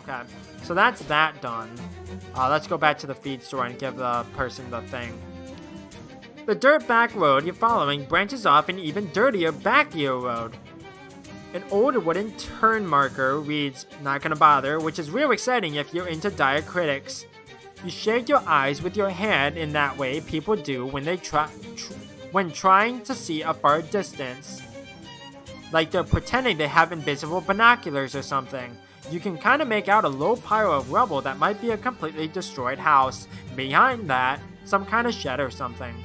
Okay, so that's that done. Let's go back to the feed store and give the person the thing. The dirt back road you're following branches off an even dirtier backier road. An old wooden turn marker reads, "Not gonna bother," which is real exciting if you're into diacritics. You shake your eyes with your hand in that way people do when they when trying to see a far distance. Like they're pretending they have invisible binoculars or something. You can kind of make out a low pile of rubble that might be a completely destroyed house. Behind that, some kind of shed or something.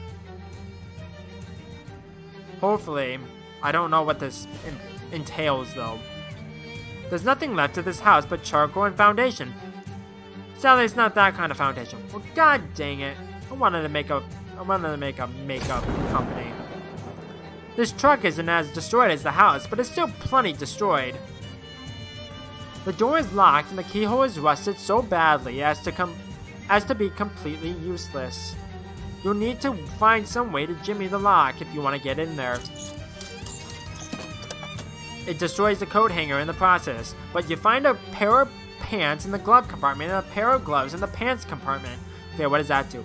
Hopefully, I don't know what this entails though. There's nothing left of this house but charcoal and foundation. Sadly, it's not that kind of foundation. Well, god dang it! I wanted to make a makeup company. This truck isn't as destroyed as the house, but it's still plenty destroyed. The door is locked and the keyhole is rusted so badly as to be completely useless. You'll need to find some way to jimmy the lock if you want to get in there. It destroys the coat hanger in the process, but you find a pair of pants in the glove compartment and a pair of gloves in the pants compartment. Okay, what does that do?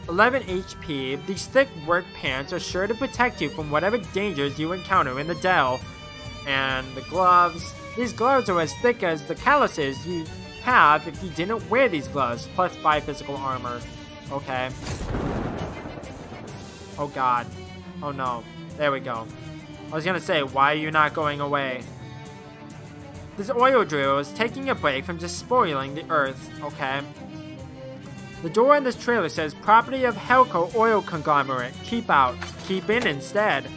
11 HP. These thick work pants are sure to protect you from whatever dangers you encounter in the Dell. And the gloves. These gloves are as thick as the calluses you have if you didn't wear these gloves, plus 5 physical armor. Okay. Oh god. Oh no. There we go. I was gonna say, why are you not going away? This oil drill is taking a break from just spoiling the earth. Okay. The door on this trailer says, "Property of Helco Oil Conglomerate. Keep out. Keep in instead."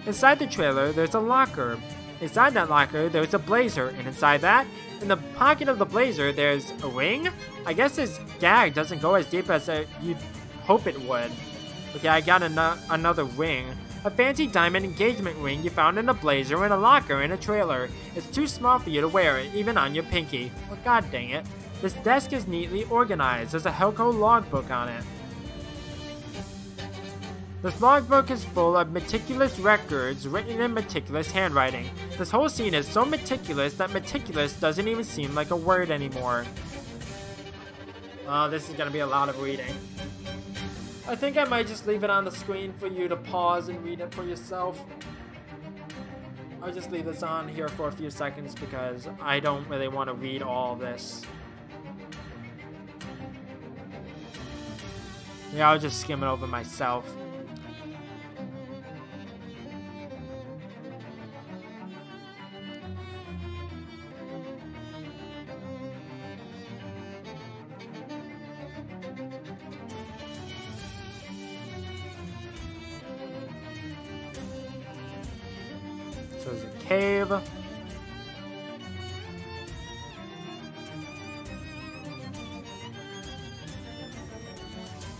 Inside the trailer, there's a locker. Inside that locker, there's a blazer. And inside that, in the pocket of the blazer, there's a ring? I guess this gag doesn't go as deep as you'd hope it would. Okay, I got another ring. A fancy diamond engagement ring you found in a blazer in a locker in a trailer. It's too small for you to wear it, even on your pinky. Well, god dang it. This desk is neatly organized. There's a Helco logbook on it. This logbook is full of meticulous records written in meticulous handwriting. This whole scene is so meticulous that meticulous doesn't even seem like a word anymore. Oh, this is gonna be a lot of reading. I think I might just leave it on the screen for you to pause and read it for yourself. I'll just leave this on here for a few seconds because I don't really want to read all this. Yeah, I'll just skim it over myself. So there's a cave.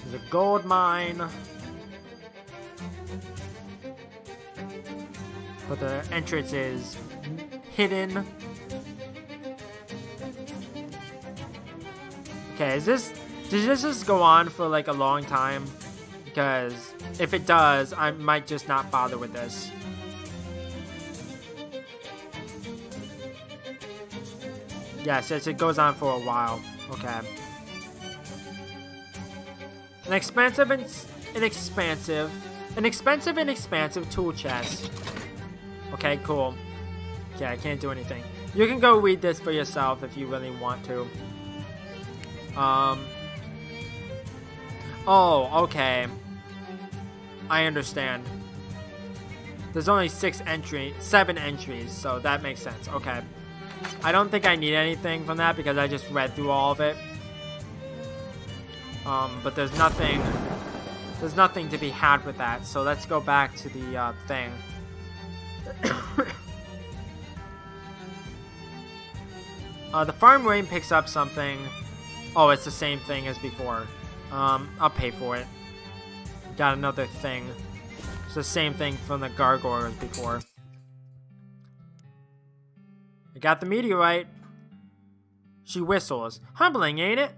There's a gold mine. But the entrance is hidden. Okay, does this just go on for like a long time? Because if it does, I might just not bother with this. Yes, it goes on for a while. Okay. An expensive and expansive tool chest. Okay, cool. Okay, I can't do anything. You can go read this for yourself if you really want to. Oh, okay. I understand. There's only 7 entries, so that makes sense. Okay. I don't think I need anything from that because I just read through all of it. But there's nothing to be had with that. So let's go back to the thing. The farm rain picks up something. Oh, it's the same thing as before. I'll pay for it. Got another thing. It's the same thing from the gargoyle as before. I got the meteorite. She whistles. Humbling, ain't it?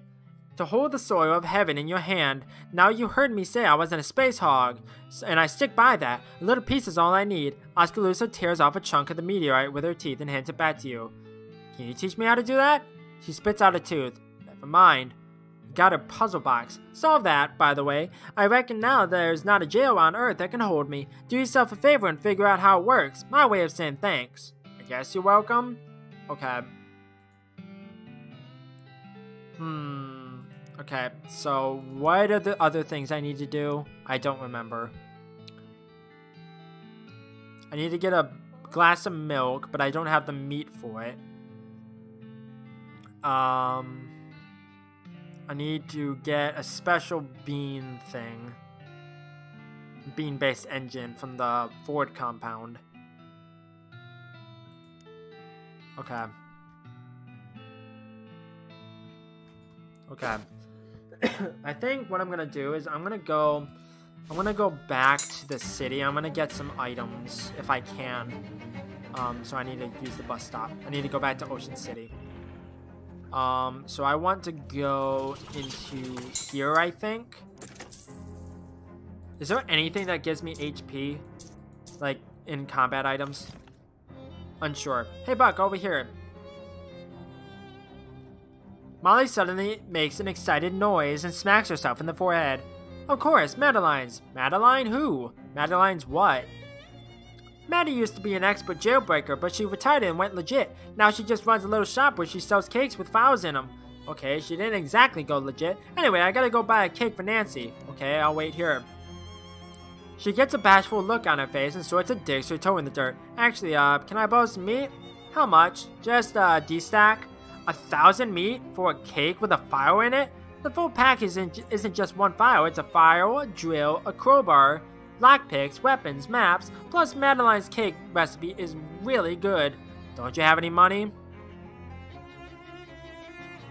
To hold the soil of heaven in your hand. Now you heard me say I wasn't a space hog. And I stick by that. A little piece is all I need. Oskaloosa tears off a chunk of the meteorite with her teeth and hands it back to you. Can you teach me how to do that? She spits out a tooth. Never mind. Got a puzzle box. Solve that, by the way. I reckon now there's not a jail on Earth that can hold me. Do yourself a favor and figure out how it works. My way of saying thanks. I guess you're welcome? Okay. Okay, so what are the other things I need to do? I don't remember. I need to get a glass of milk, but I don't have the meat for it. I need to get a special bean thing. Bean-based engine from the Ford compound. Okay. Okay. I think what I'm gonna do is I'm gonna go back to the city. I'm gonna get some items if I can. So I need to use the bus stop. I need to go back to Ocean City. So I want to go into here, I think. Is there anything that gives me HP? Like, in combat items? Unsure. Hey, Buck, over here. Molly suddenly makes an excited noise and smacks herself in the forehead. Of course, Madeline's. Madeline who? Madeline's what? Maddie used to be an expert jailbreaker, but she retired and went legit. Now she just runs a little shop where she sells cakes with flowers in them. Okay, she didn't exactly go legit. Anyway, I gotta go buy a cake for Nancy. Okay, I'll wait here. She gets a bashful look on her face and sorts of digs her toe in the dirt. Actually, can I borrow some meat? How much? Just, D-stack? 1,000 meat for a cake with a file in it? The full package isn't just one file. It's a file, a drill, a crowbar, lockpicks, weapons, maps, plus Madeline's cake recipe is really good. Don't you have any money?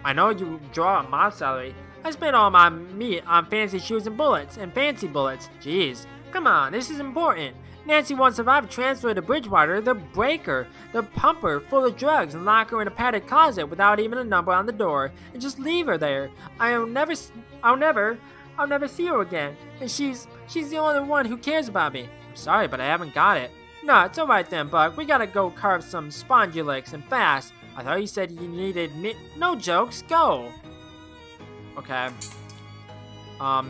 I know you draw a mob salary. I spent all my meat on fancy shoes and bullets, and fancy bullets. Jeez. Come on, this is important. Nancy won't survive a transfer to Bridgewater. They'll break her. They'll pump her full of drugs and lock her in a padded closet without even a number on the door, and just leave her there. I'll never see her again. And she's the only one who cares about me. I'm sorry, but I haven't got it. No, it's alright then, Buck. We gotta go carve some spondulix and fast. I thought you said you needed me. No jokes, go. Okay.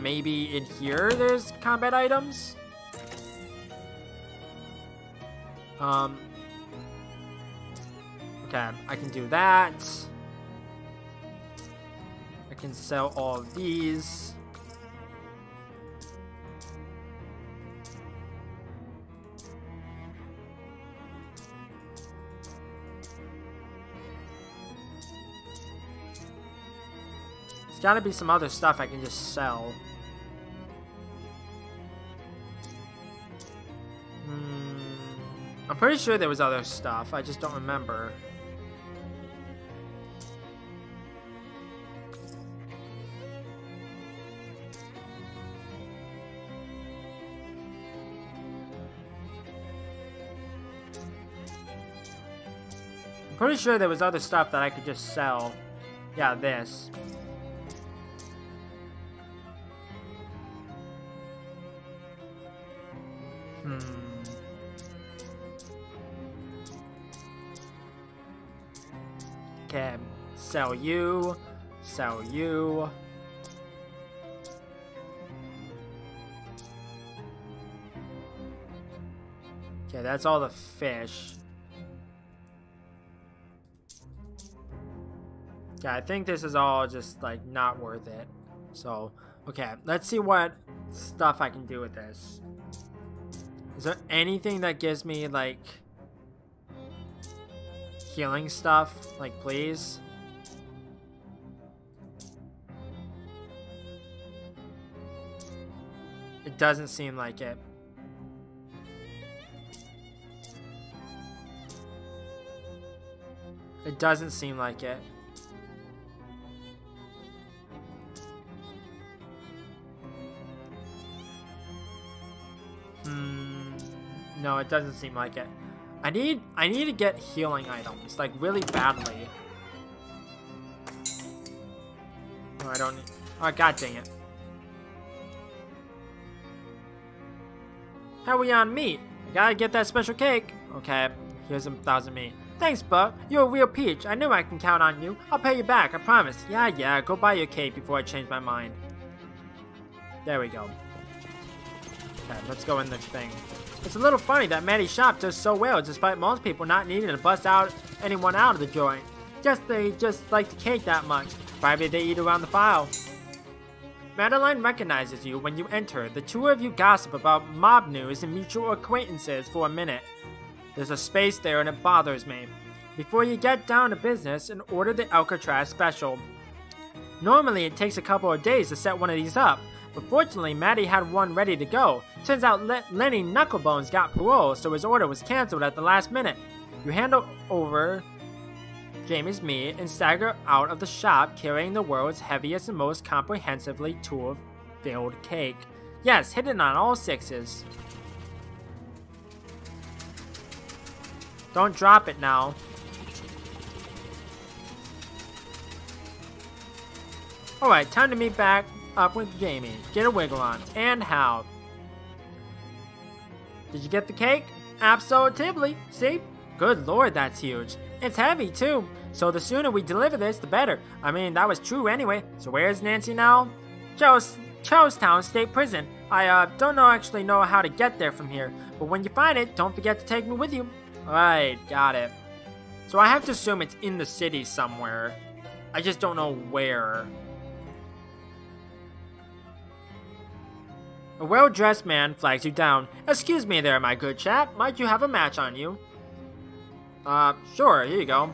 Maybe in here there's combat items? Okay, I can do that. I can sell all of these. There's gotta be some other stuff I can just sell. I'm pretty sure there was other stuff, I just don't remember. I'm pretty sure there was other stuff that I could just sell. Yeah, this. Okay, sell you, sell you. Okay, that's all the fish. Okay, I think this is all just, like, not worth it. So, okay, let's see what stuff I can do with this. Is there anything that gives me, like, healing stuff? Like, please? It doesn't seem like it. It doesn't seem like it. No, it doesn't seem like it. I need to get healing items, like, really badly. No, I don't need... Oh, god dang it. How are we on meat? I gotta get that special cake. Okay, here's 1,000 meat. Thanks, Buck. You're a real peach. I knew I can count on you. I'll pay you back, I promise. Yeah, go buy your cake before I change my mind. There we go. Okay, let's go in this thing. It's a little funny that Maddie's shop does so well despite most people not needing to bust anyone out of the joint. They just like the cake that much. Probably they eat around the file. Madeline recognizes you when you enter. The two of you gossip about mob news and mutual acquaintances for a minute. There's a space there and it bothers me. Before you get down to business and order the Alcatraz special. Normally it takes a couple of days to set one of these up, but fortunately Maddie had one ready to go. Turns out Lenny Knucklebones got parole, so his order was cancelled at the last minute. You hand over Jamie's meat and stagger out of the shop carrying the world's heaviest and most comprehensively tool-filled cake. Yes, hit it on all sixes. Don't drop it now. Alright, time to meet back up with Jamie. Get a wiggle on. And how? Did you get the cake? Absolutely. See? Good lord, that's huge. It's heavy, too. So the sooner we deliver this, the better. I mean, that was true anyway. So where's Nancy now? Charlestown State Prison. I don't actually know how to get there from here. But when you find it, don't forget to take me with you. Right, got it. So I have to assume it's in the city somewhere. I just don't know where. A well-dressed man flags you down. Excuse me there, my good chap. Might you have a match on you? Sure, here you go.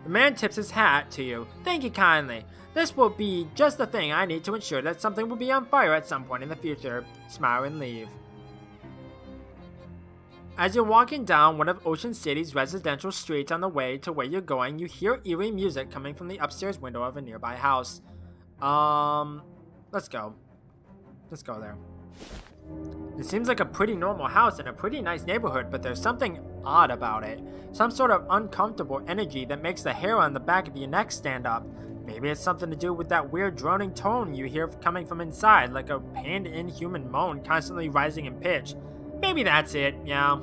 The man tips his hat to you. Thank you kindly. This will be just the thing I need to ensure that something will be on fire at some point in the future. Smile and leave. As you're walking down one of Ocean City's residential streets on the way to where you're going, you hear eerie music coming from the upstairs window of a nearby house. Let's go. Let's go there. It seems like a pretty normal house in a pretty nice neighborhood, but there's something odd about it. Some sort of uncomfortable energy that makes the hair on the back of your neck stand up. Maybe it's something to do with that weird droning tone you hear coming from inside, like a pained inhuman moan constantly rising in pitch. Maybe that's it, yeah.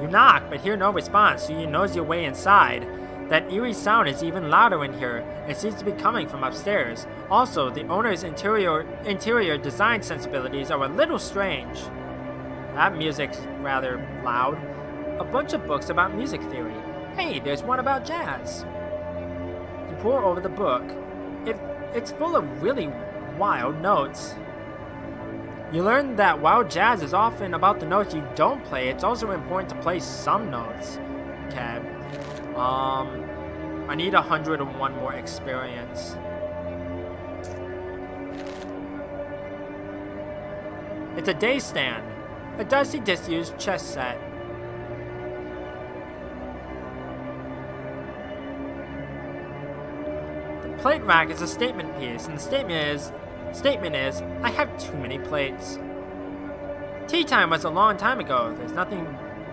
You knock, but hear no response, so you nose your way inside. That eerie sound is even louder in here. It seems to be coming from upstairs. Also, the owner's interior design sensibilities are a little strange. That music's rather loud. A bunch of books about music theory. Hey, there's one about jazz. You pore over the book. It's full of really wild notes. You learn that while jazz is often about the notes you don't play, it's also important to play some notes. Okay. I need 101 more experience. It's a day stand. A dusty, disused chess set. The plate rack is a statement piece, and the statement is, I have too many plates. Tea time was a long time ago. There's nothing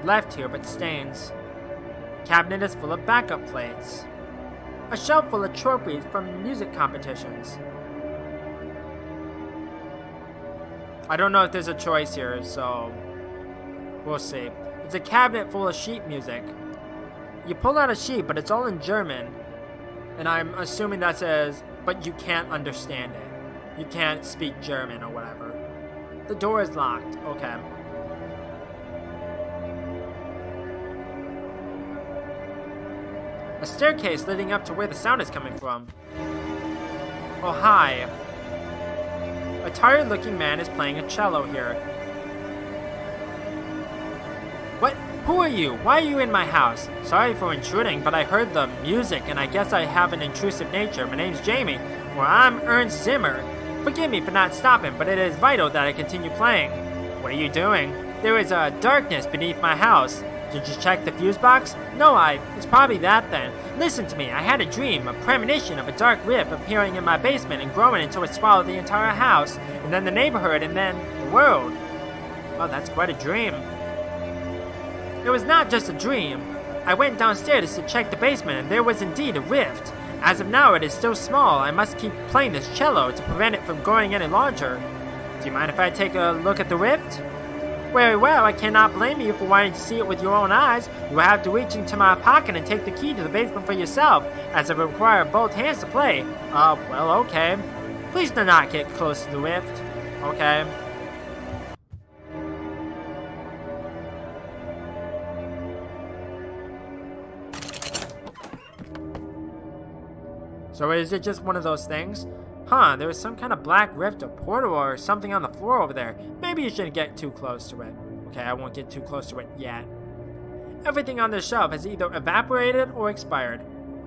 left here but stains. Cabinet is full of backup plates. A shelf full of trophies from music competitions. I don't know if there's a choice here, so we'll see. It's a cabinet full of sheet music. You pull out a sheet, but it's all in German. And I'm assuming that says, but you can't understand it. You can't speak German or whatever. The door is locked. Okay. A staircase leading up to where the sound is coming from. Oh, hi. A tired-looking man is playing a cello here. What? Who are you? Why are you in my house? Sorry for intruding, but I heard the music, and I guess I have an intrusive nature. My name's Jamie. Well, I'm Ernst Zimmer. Forgive me for not stopping, but it is vital that I continue playing. What are you doing? There is a darkness beneath my house. Did you check the fuse box? No, it's probably that then. Listen to me, I had a dream, a premonition of a dark rip appearing in my basement and growing until it swallowed the entire house, and then the neighborhood, and then the world. Well, that's quite a dream. It was not just a dream. I went downstairs to check the basement, and there was indeed a rift. As of now, it is still small. I must keep playing this cello to prevent it from growing any larger. Do you mind if I take a look at the rift? Very well, I cannot blame you for wanting to see it with your own eyes. You will have to reach into my pocket and take the key to the basement for yourself, as it will require both hands to play. Well, okay. Please do not get close to the rift. Okay. So is it just one of those things? Huh, there was some kind of black rift or portal or something on the floor over there. Maybe you shouldn't get too close to it. Okay, I won't get too close to it yet. Everything on this shelf has either evaporated or expired.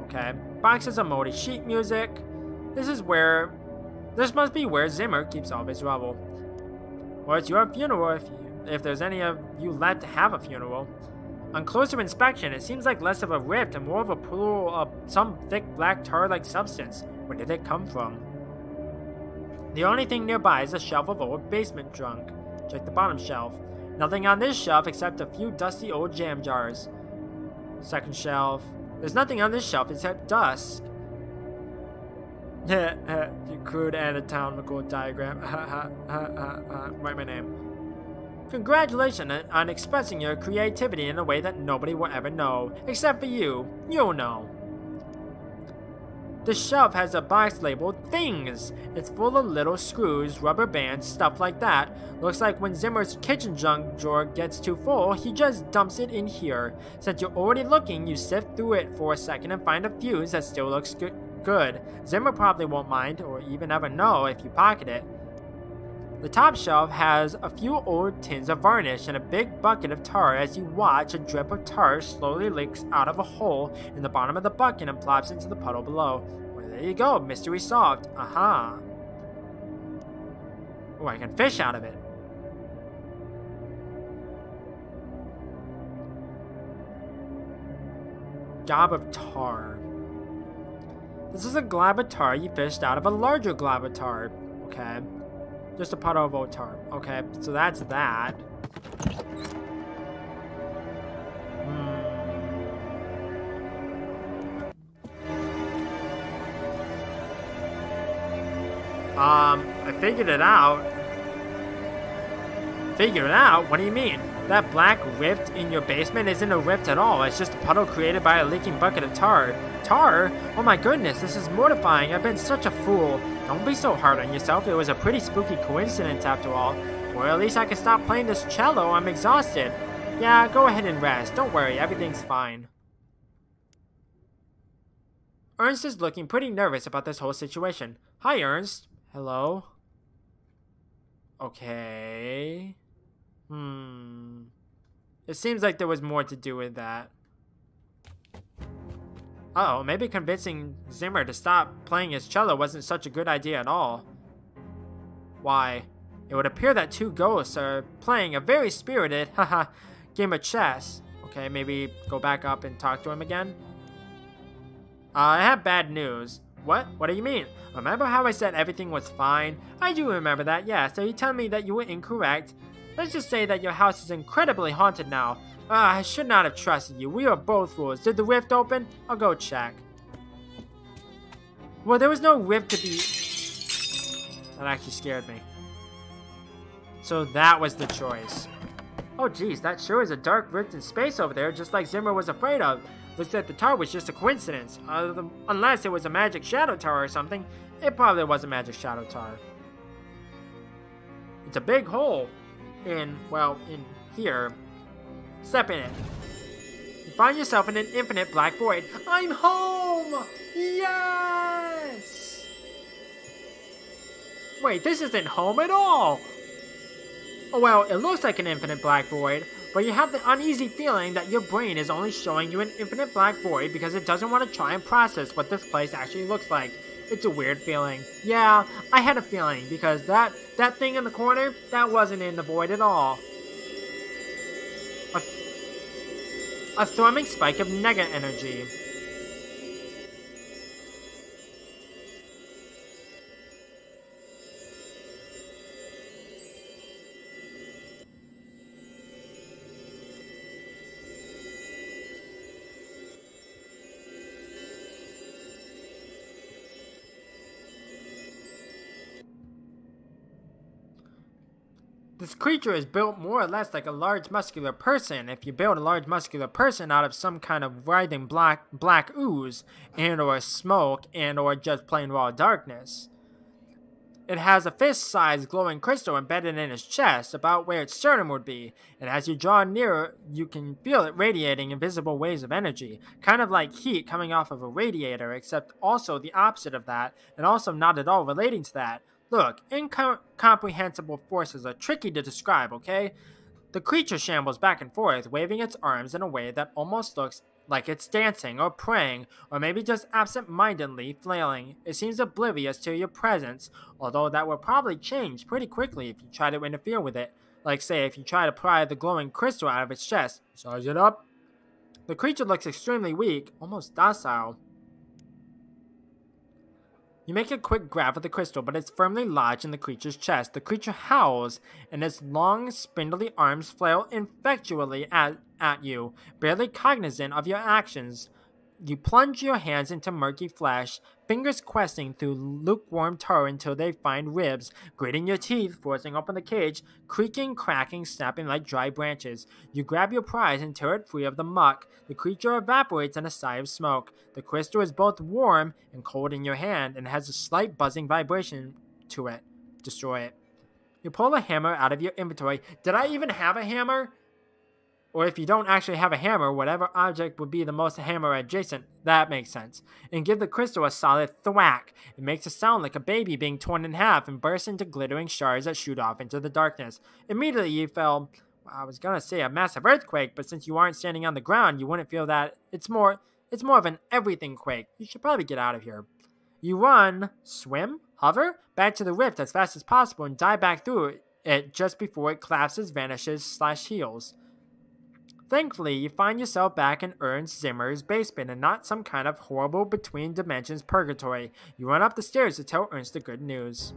Okay, boxes of moldy sheet music. This must be where Zimmer keeps all of his rubble. Or it's your funeral if there's any of you left to have a funeral. On closer inspection, it seems like less of a rift and more of a pool of some thick black tar-like substance. Where did it come from? The only thing nearby is a shelf of old basement junk. Check the bottom shelf. Nothing on this shelf except a few dusty old jam jars. Second shelf. There's nothing on this shelf except dust. You crude anatomical diagram. Write my name. Congratulations on expressing your creativity in a way that nobody will ever know. Except for you. You'll know. The shelf has a box labeled Things. It's full of little screws, rubber bands, stuff like that. Looks like when Zimmer's kitchen junk drawer gets too full, he just dumps it in here. Since you're already looking, you sift through it for a second and find a fuse that still looks good. Zimmer probably won't mind, or even ever know if you pocket it. The top shelf has a few old tins of varnish and a big bucket of tar. As you watch, a drip of tar slowly leaks out of a hole in the bottom of the bucket and plops into the puddle below. Well, there you go, mystery solved. Aha. Oh, I can fish out of it. Gob of tar. This is a glob of tar you fished out of a larger glob of tar. Okay. Just a puddle of old tar. Okay, so that's that. I figured it out. Figured it out? What do you mean? That black rift in your basement isn't a rift at all. It's just a puddle created by a leaking bucket of tar. Tar? Oh my goodness, this is mortifying. I've been such a fool. Don't be so hard on yourself. It was a pretty spooky coincidence after all. Or at least I can stop playing this cello. I'm exhausted. Yeah, go ahead and rest. Don't worry, everything's fine. Ernst is looking pretty nervous about this whole situation. Hi, Ernst. Hello? Okay. It seems like there was more to do with that. Uh-oh, maybe convincing Zimmer to stop playing his cello wasn't such a good idea at all. Why? It would appear that two ghosts are playing a very spirited, game of chess. Okay, maybe go back up and talk to him again? I have bad news. What? What do you mean? Remember how I said everything was fine? I do remember that, yeah, so you tell me that you were incorrect. Let's just say that your house is incredibly haunted now. I should not have trusted you. We are both fools. Did the rift open? I'll go check. Well, there was no rift to be... That actually scared me. So that was the choice. Oh geez, that sure is a dark rift in space over there, just like Zimmer was afraid of. Looks like the tar was just a coincidence. Unless it was a magic shadow tar or something. It probably was a magic shadow tar. It's a big hole. In here. Step in it. You find yourself in an infinite black void. I'm home! Yes! Wait, this isn't home at all! Oh well, it looks like an infinite black void, but you have the uneasy feeling that your brain is only showing you an infinite black void because it doesn't want to try and process what this place actually looks like. It's a weird feeling. Yeah, I had a feeling, because that thing in the corner, that wasn't in the void at all. A thrumming spike of nega energy. This creature is built more or less like a large muscular person. If you build a large muscular person out of some kind of writhing black ooze, and or smoke, and or just plain raw darkness. It has a fist-sized glowing crystal embedded in its chest, about where its sternum would be, and as you draw nearer, you can feel it radiating invisible waves of energy, kind of like heat coming off of a radiator, except also the opposite of that, and also not at all relating to that. Look, incomprehensible forces are tricky to describe, okay? The creature shambles back and forth, waving its arms in a way that almost looks like it's dancing or praying, or maybe just absent-mindedly flailing. It seems oblivious to your presence, although that will probably change pretty quickly if you try to interfere with it. Like, say, if you try to pry the glowing crystal out of its chest. Charge it up. The creature looks extremely weak, almost docile. You make a quick grab of the crystal, but it's firmly lodged in the creature's chest. The creature howls, and its long, spindly arms flail infectuously at you, barely cognizant of your actions. You plunge your hands into murky flesh, fingers questing through lukewarm tar until they find ribs, gritting your teeth, forcing open the cage, creaking, cracking, snapping like dry branches. You grab your prize and tear it free of the muck. The creature evaporates in a sigh of smoke. The crystal is both warm and cold in your hand, and has a slight buzzing vibration to it. Destroy it. You pull a hammer out of your inventory. Did I even have a hammer? Or if you don't actually have a hammer, whatever object would be the most hammer adjacent, that makes sense. And give the crystal a solid thwack. It makes a sound like a baby being torn in half and bursts into glittering shards that shoot off into the darkness. Immediately you feel, I was gonna say a massive earthquake, but since you aren't standing on the ground, you wouldn't feel that. It's more of an everything quake. You should probably get out of here. You run, swim, hover, back to the rift as fast as possible and dive back through it just before it collapses, vanishes, /heals. Thankfully, you find yourself back in Ernst Zimmer's basement and not some kind of horrible between dimensions purgatory. You run up the stairs to tell Ernst the good news.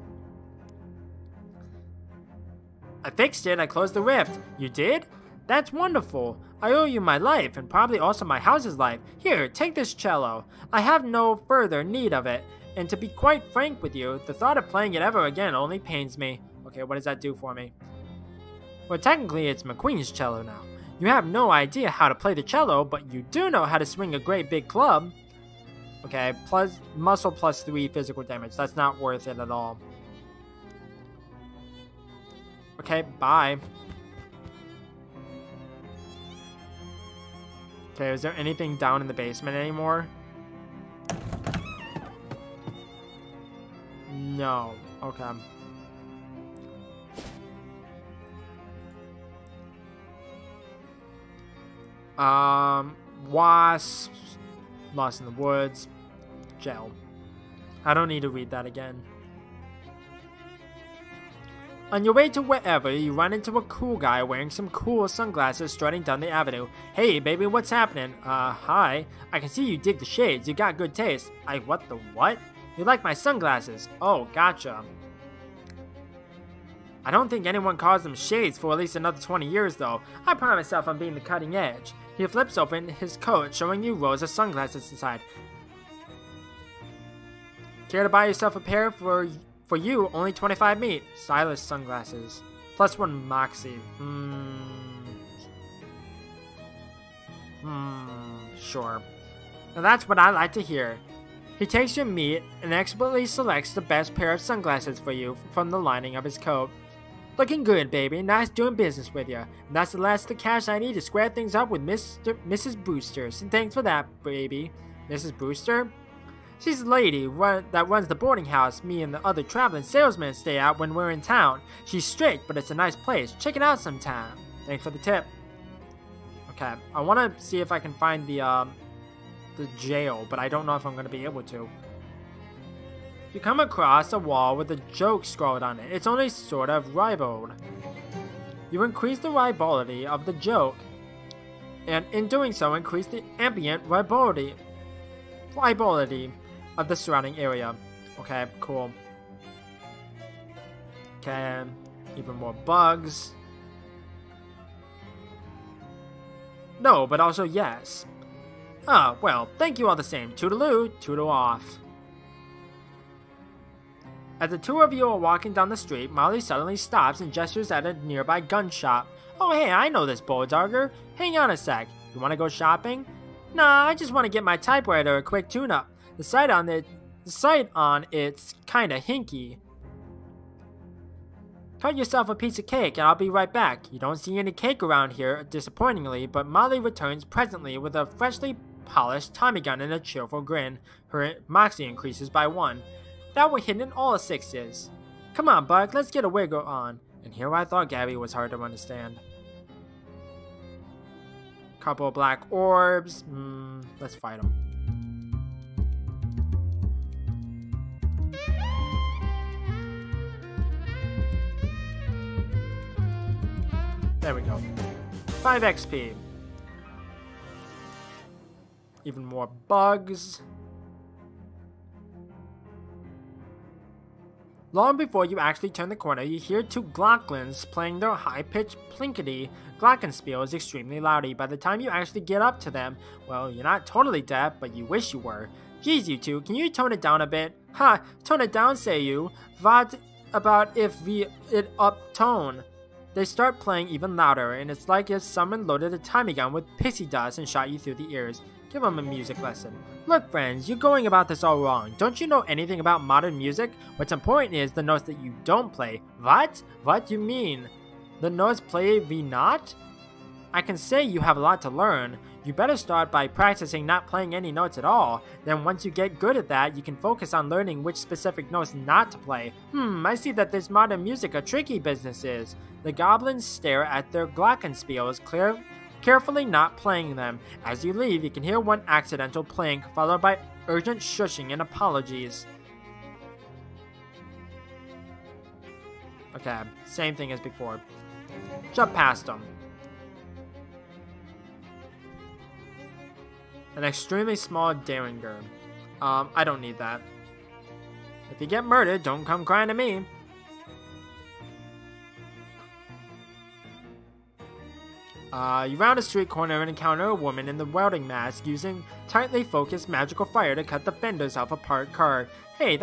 I fixed it. I closed the rift. You did? That's wonderful. I owe you my life, and probably also my house's life. Here, take this cello. I have no further need of it, and to be quite frank with you, the thought of playing it ever again only pains me. Okay, what does that do for me? Well, technically, it's McQueen's cello now. You have no idea how to play the cello, but you do know how to swing a great big club. Okay, plus muscle plus 3 physical damage. That's not worth it at all. Okay, bye. Okay, is there anything down in the basement anymore? No. Okay. Wasps, Lost in the Woods, jail. I don't need to read that again. On your way to wherever, you run into a cool guy wearing some cool sunglasses strutting down the avenue. Hey, baby, what's happening? Hi. I can see you dig the shades. You got good taste. What the what? You like my sunglasses? Oh, gotcha. I don't think anyone calls them shades for at least another 20 years, though. I pride myself on being the cutting edge. He flips open his coat, showing you rows of sunglasses inside. Care to buy yourself a pair for you? Only 25 meat. Stylish sunglasses. Plus 1 moxie. Sure. Now that's what I like to hear. He takes your meat and expertly selects the best pair of sunglasses for you from the lining of his coat. Looking good, baby. Nice doing business with you. And that's the last of the cash I need to square things up with Mrs. Brewster. So thanks for that, baby. Mrs. Brewster? She's the lady that runs the boarding house me and the other traveling salesmen stay at when we're in town. She's strict, but it's a nice place. Check it out sometime. Thanks for the tip. Okay, I want to see if I can find the jail, but I don't know if I'm going to be able to. You come across a wall with a joke scrawled on it. It's only sort of ribald. You increase the ribaldity of the joke, and in doing so, increase the ambient ribaldity of the surrounding area. Okay, cool. Okay, even more bugs. No, but also yes. Ah, well, thank you all the same. Toodaloo, toodle off. As the two of you are walking down the street, Molly suddenly stops and gestures at a nearby gun shop. Oh hey, I know this bulldogger. Hang on a sec. You want to go shopping? Nah, I just want to get my typewriter a quick tune-up. The sight on it's kinda hinky. Cut yourself a piece of cake and I'll be right back. You don't see any cake around here, disappointingly, but Molly returns presently with a freshly polished Tommy gun and a cheerful grin. Her moxie increases by 1. That we're hitting all 6s. Come on, Buck, let's get a wiggle on. And here I thought Gabby was hard to understand. Couple of black orbs. Let's fight them. There we go. 5 XP. Even more bugs. Long before you actually turn the corner, you hear 2 glocklins playing their high-pitched plinkety glockenspiels extremely loudly. By the time you actually get up to them, well, you're not totally deaf, but you wish you were. Geez, you two, can you tone it down a bit? Ha, tone it down, say you. What about if we it up tone? They start playing even louder, and it's like if someone loaded a Tommy gun with pixie dust and shot you through the ears. Give them a music lesson. Look, friends, you're going about this all wrong. Don't you know anything about modern music? What's important is the notes that you don't play. What? What you mean? The notes play we not? I can say you have a lot to learn. You better start by practicing not playing any notes at all. Then once you get good at that, you can focus on learning which specific notes not to play. I see that this modern music a tricky business is. The goblins stare at their glockenspiels, carefully not playing them. As you leave, you can hear one accidental plink, followed by urgent shushing and apologies. Okay, same thing as before. Jump past them. An extremely small Derringer. I don't need that. If you get murdered, don't come crying to me. You round a street corner and encounter a woman in the welding mask using tightly focused magical fire to cut the fenders off a parked car. Hey,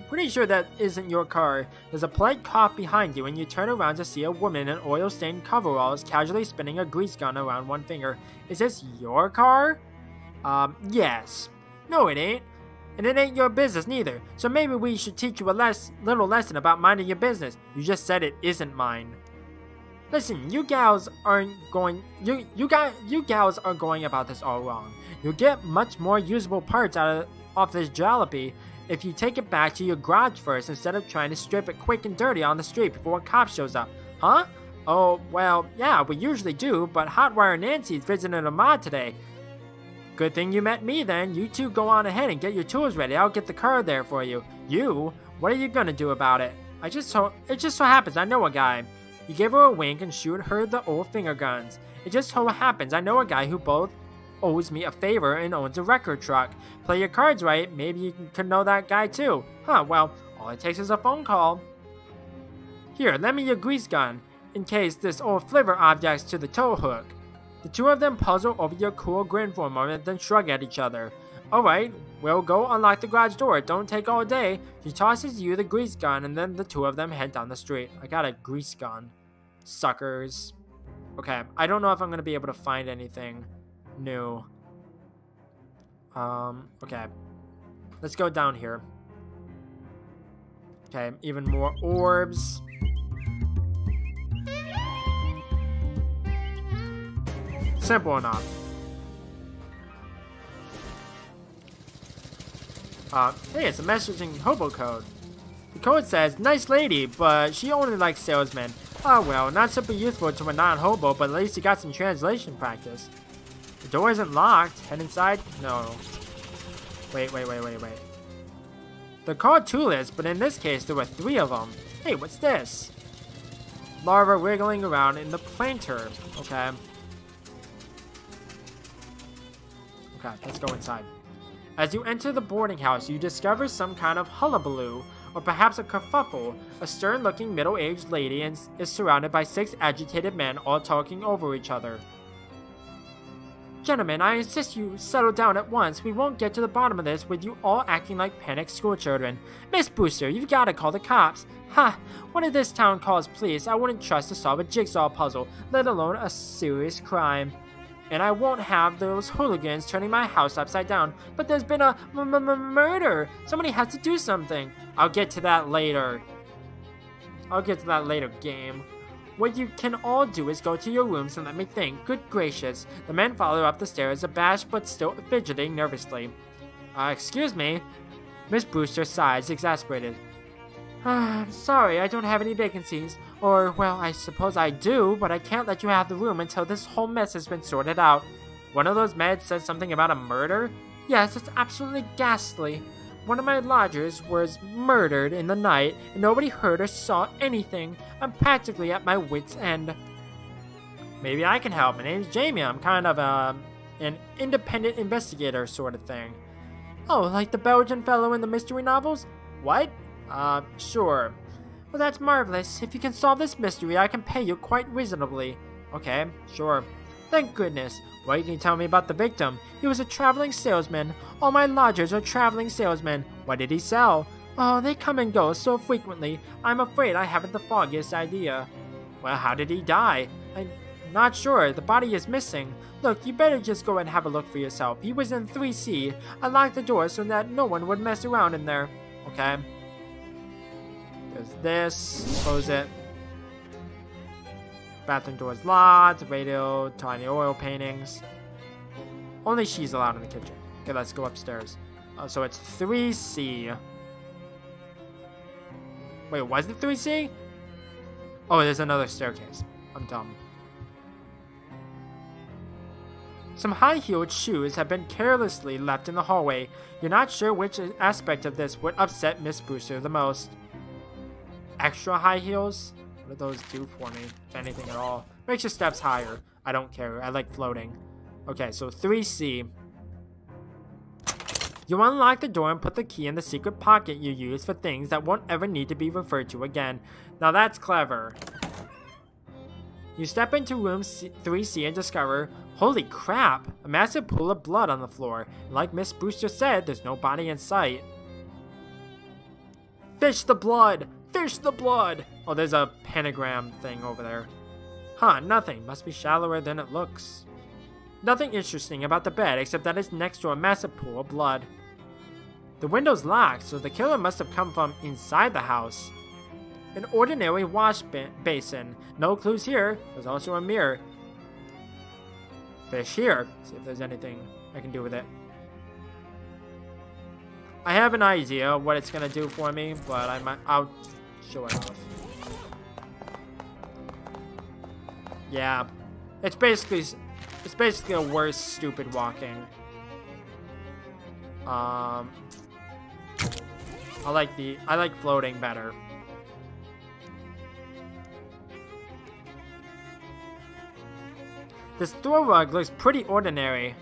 pretty sure that isn't your car. There's a polite cough behind you and you turn around to see a woman in oil-stained coveralls casually spinning a grease gun around one finger. Is this your car? Yes. No, it ain't. And it ain't your business neither. So maybe we should teach you a little lesson about minding your business. You just said it isn't mine. Listen, you gals are going about this all wrong. You'll get much more usable parts off this jalopy if you take it back to your garage first instead of trying to strip it quick and dirty on the street before a cop shows up. Huh? Oh, well, yeah, we usually do, but Hotwire Nancy's visiting a mod today. Good thing you met me then. You two go on ahead and get your tools ready. I'll get the car there for you. You? What are you gonna do about it? It just so happens I know a guy. You give her a wink and shoot her the old finger guns. It just so happens I know a guy who both owes me a favor and owns a record truck. Play your cards right, maybe you could know that guy too. Huh, well, all it takes is a phone call. Here, lend me your grease gun, in case this old flivver objects to the tow hook. The two of them puzzle over your cool grin for a moment, then shrug at each other. Alright, we'll go unlock the garage door. It don't take all day. She tosses you the grease gun, and then the two of them head down the street. I got a grease gun. Suckers. Okay, I don't know if I'm going to be able to find anything new. Okay. Let's go down here. Okay, even more orbs. Simple enough. Hey, it's a messaging hobo code. The code says, nice lady, but she only likes salesmen. Oh well, not super useful to a non-hobo, but at least you got some translation practice. The door isn't locked. Head inside? No. Wait. They're called toolets, but in this case there were 3 of them. Hey, what's this? Larva wiggling around in the planter. Okay. Okay, let's go inside. As you enter the boarding house, you discover some kind of hullabaloo, or perhaps a kerfuffle. A stern-looking middle-aged lady is surrounded by 6 agitated men, all talking over each other. Gentlemen, I insist you settle down at once. We won't get to the bottom of this with you all acting like panicked schoolchildren. Miss Booster, you've got to call the cops. Ha! What if this town calls police? I wouldn't trust to solve a jigsaw puzzle, let alone a serious crime. And I won't have those hooligans turning my house upside down. But there's been a murder. Somebody has to do something. I'll get to that later. Game. What you can all do is go to your rooms and let me think. Good gracious. The men follow up the stairs, abashed but still fidgeting nervously. Excuse me? Miss Brewster sighs, exasperated. Sorry, I don't have any vacancies. Or, well, I suppose I do, but I can't let you have the room until this whole mess has been sorted out. One of those meds said something about a murder? Yes, it's absolutely ghastly. One of my lodgers was murdered in the night, and nobody heard or saw anything. I'm practically at my wit's end. Maybe I can help. My name's Jamie. I'm kind of an independent investigator sort of thing. Oh, like the Belgian fellow in the mystery novels? What? Sure. Well, that's marvelous. If you can solve this mystery, I can pay you quite reasonably. Okay, sure. Thank goodness. What can you tell me about the victim? He was a traveling salesman. All my lodgers are traveling salesmen. What did he sell? Oh, they come and go so frequently. I'm afraid I haven't the foggiest idea. Well, how did he die? I'm not sure. The body is missing. Look, you better just go and have a look for yourself. He was in 3C. I locked the door so that no one would mess around in there. Okay. There's this. Close it. Bathroom door's locked. Radio, tiny oil paintings. Only she's allowed in the kitchen. Okay, let's go upstairs. So it's 3C. Wait, was it 3C? Oh, there's another staircase. I'm dumb. Some high-heeled shoes have been carelessly left in the hallway. You're not sure which aspect of this would upset Miss Brewster the most. Extra high heels? What do those do for me? If anything at all. Makes your steps higher. I don't care. I like floating. Okay, so 3C. You unlock the door and put the key in the secret pocket you use for things that won't ever need to be referred to again. Now that's clever. You step into room 3C and discover, holy crap, a massive pool of blood on the floor. And like Miss Brewster said, there's no body in sight. Fish the blood! Fish the blood! Oh, there's a pentagram thing over there. Huh, nothing. Must be shallower than it looks. Nothing interesting about the bed except that it's next to a massive pool of blood. The window's locked, so the killer must have come from inside the house. An ordinary wash basin. No clues here. There's also a mirror. Fish here. See if there's anything I can do with it. I have an idea what it's gonna do for me, but I'll show it off. Yeah, it's basically a worse stupid walking. I like floating better. This throw rug looks pretty ordinary.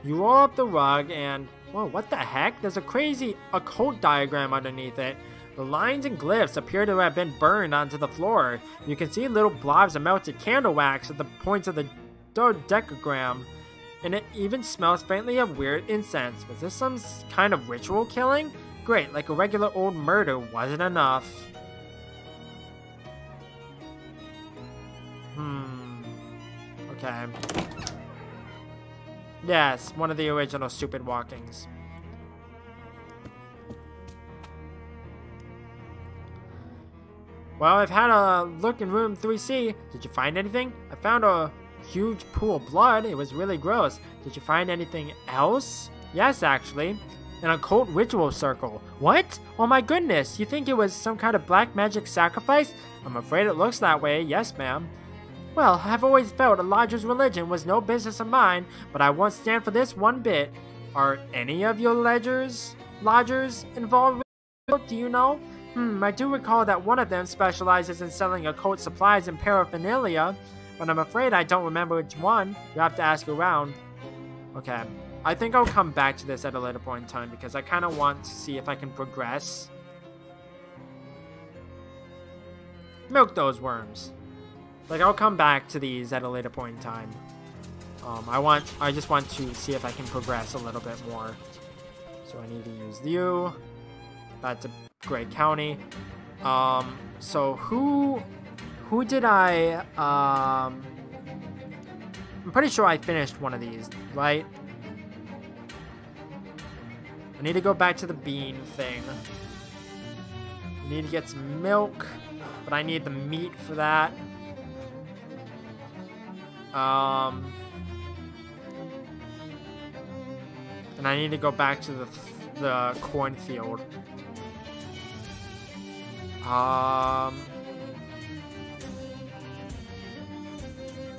You roll up the rug and, whoa, what the heck? There's a crazy occult diagram underneath it. The lines and glyphs appear to have been burned onto the floor. You can see little blobs of melted candle wax at the points of the dodecagram. And it even smells faintly of weird incense. Was this some kind of ritual killing? Great, like a regular old murder wasn't enough. Okay. Yes, one of the original stupid walkings. Well, I've had a look in room 3C. Did you find anything? I found a huge pool of blood. It was really gross. Did you find anything else? Yes, actually. An occult ritual circle. What? Oh my goodness. You think it was some kind of black magic sacrifice? I'm afraid it looks that way. Yes, ma'am. Well, I've always felt a lodger's religion was no business of mine, but I won't stand for this one bit. Are any of your lodgers involved with it? Do you know? I do recall that one of them specializes in selling occult supplies and paraphernalia, but I'm afraid I don't remember which one. You have to ask around. Okay, I think I'll come back to this at a later point in time because I kind of want to see if I can progress. Milk those worms. Like, I'll come back to these at a later point in time. I just want to see if I can progress a little bit more. So I need to use you. That's a great county. So who did I, I'm pretty sure I finished one of these, right? I need to go back to the bean thing. I need to get some milk, but I need the meat for that. And I need to go back to the cornfield.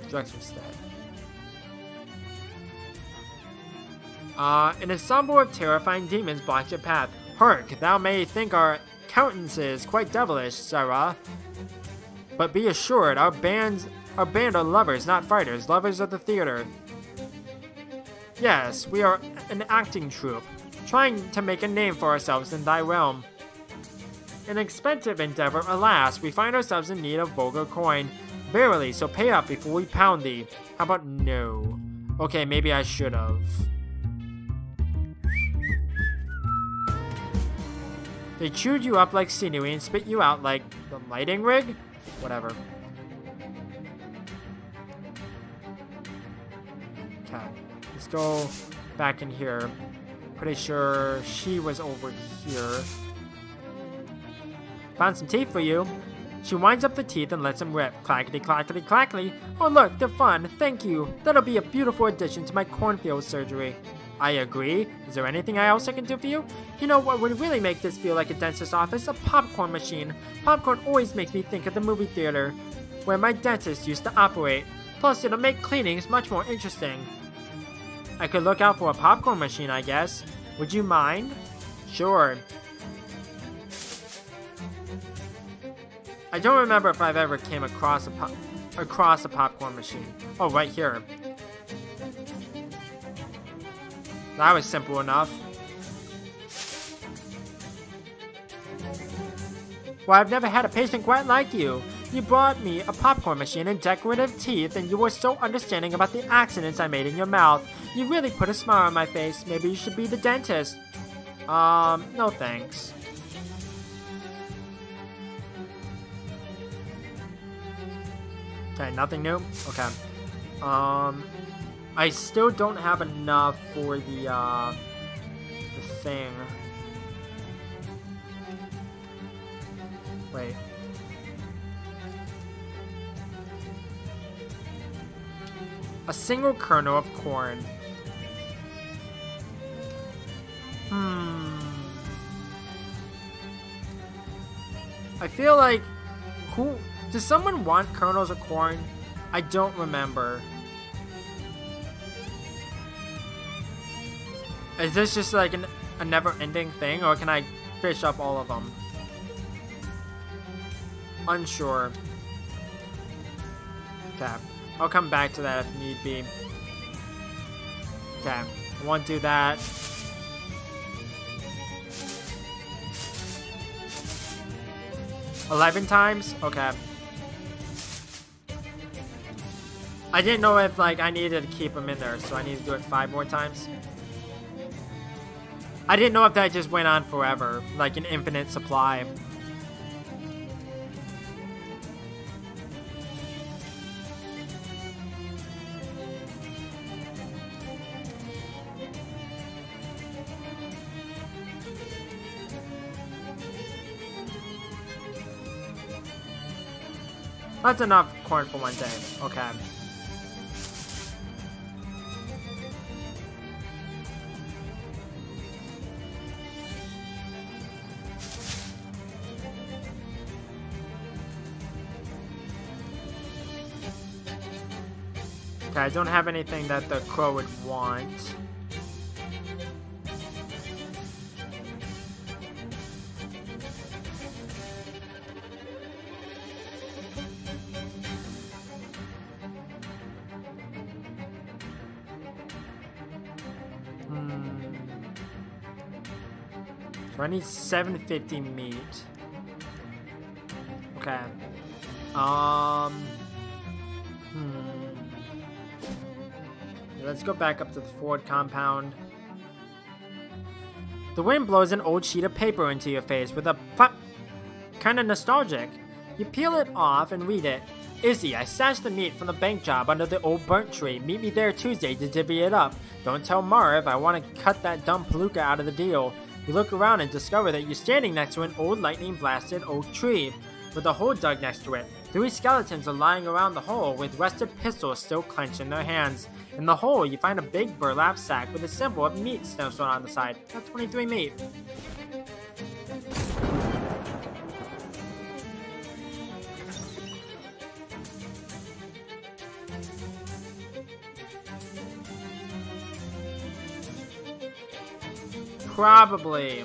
Drexel's dead. An ensemble of terrifying demons blocks your path. Hark, thou may think our countenance is quite devilish, Sarah. But be assured, our band are lovers, not fighters, lovers of the theater. Yes, we are an acting troupe, trying to make a name for ourselves in thy realm. An expensive endeavor, alas, we find ourselves in need of vulgar coin. Verily, so pay up before we pound thee. How about no? Okay, maybe I should have. They chewed you up like sinewy and spit you out like the lighting rig? Whatever. Okay, let's go back in here. Pretty sure she was over here. Found some teeth for you. She winds up the teeth and lets them rip. Clackety, clackety, clackety. Oh look, they're fun. Thank you. That'll be a beautiful addition to my cornfield surgery. I agree. Is there anything else I can do for you? You know what would really make this feel like a dentist's office? A popcorn machine. Popcorn always makes me think of the movie theater, where my dentist used to operate. Plus, it'll make cleanings much more interesting. I could look out for a popcorn machine, I guess. Would you mind? Sure. I don't remember if I've ever came across a popcorn machine. Oh, right here. That was simple enough. Well, I've never had a patient quite like you. You brought me a popcorn machine and decorative teeth, and you were so understanding about the accidents I made in your mouth. You really put a smile on my face. Maybe you should be the dentist. No thanks. Okay, nothing new? Okay. I still don't have enough for the thing. Wait. A single kernel of corn. I feel like... Does someone want kernels of corn? I don't remember. Is this just like a never-ending thing, or can I fish up all of them? Unsure. Okay. I'll come back to that if need be. Okay. I won't do that. $11 times? Okay. I didn't know if, like, I needed to keep them in there, so I need to do it 5 more times. I didn't know if that just went on forever, like an infinite supply. That's enough corn for one day. Okay. Okay, I don't have anything that the crow would want. So I need 750 meat. Okay. Let's go back up to the Ford compound. The wind blows an old sheet of paper into your face with a plop. Kinda nostalgic. You peel it off and read it. Izzy, I stashed the meat from the bank job under the old burnt tree. Meet me there Tuesday to divvy it up. Don't tell Marv I want to cut that dumb palooka out of the deal. You look around and discover that you're standing next to an old lightning-blasted oak tree with a hole dug next to it. 3 skeletons are lying around the hole with rusted pistols still clenched in their hands. In the hole, you find a big burlap sack with a symbol of meat stenciled on the side. Got 23 meat. Probably.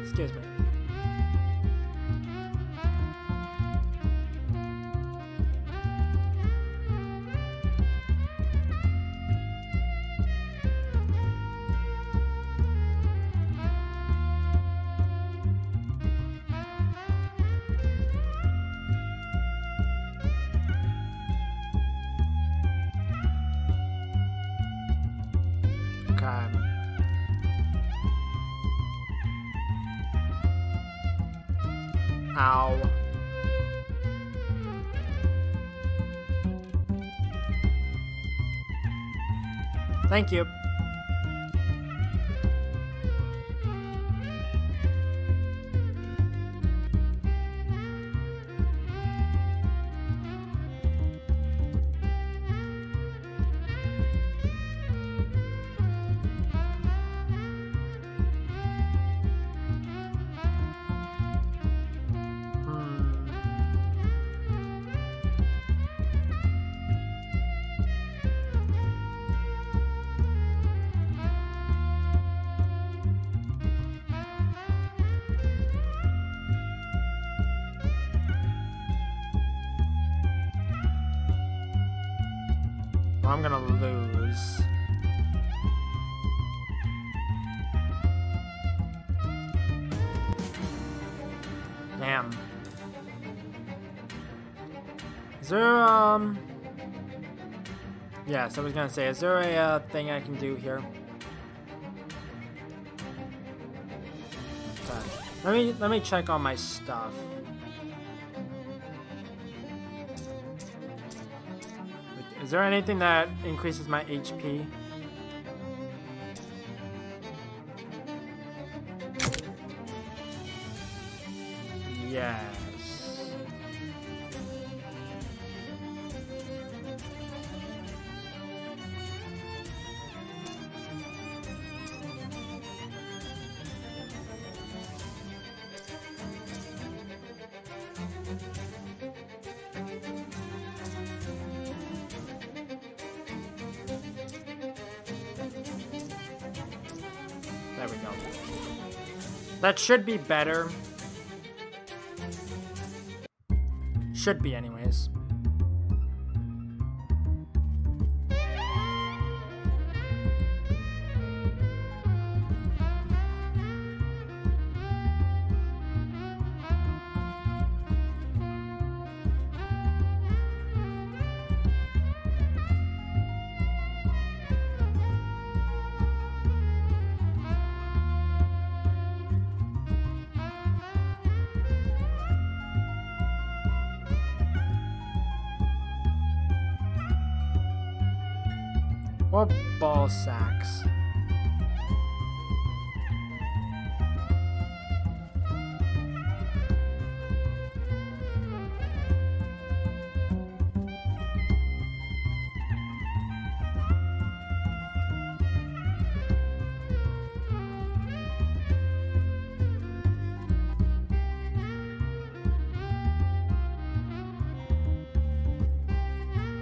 Excuse me. Okay. Ow. Thank you. I'm gonna lose. Damn. Is there, yes, I was gonna say, is there a thing I can do here? Okay. Let me check on my stuff. Is there anything that increases my HP? Yes. There we go. That should be better. Should be anyways. More ball sacks.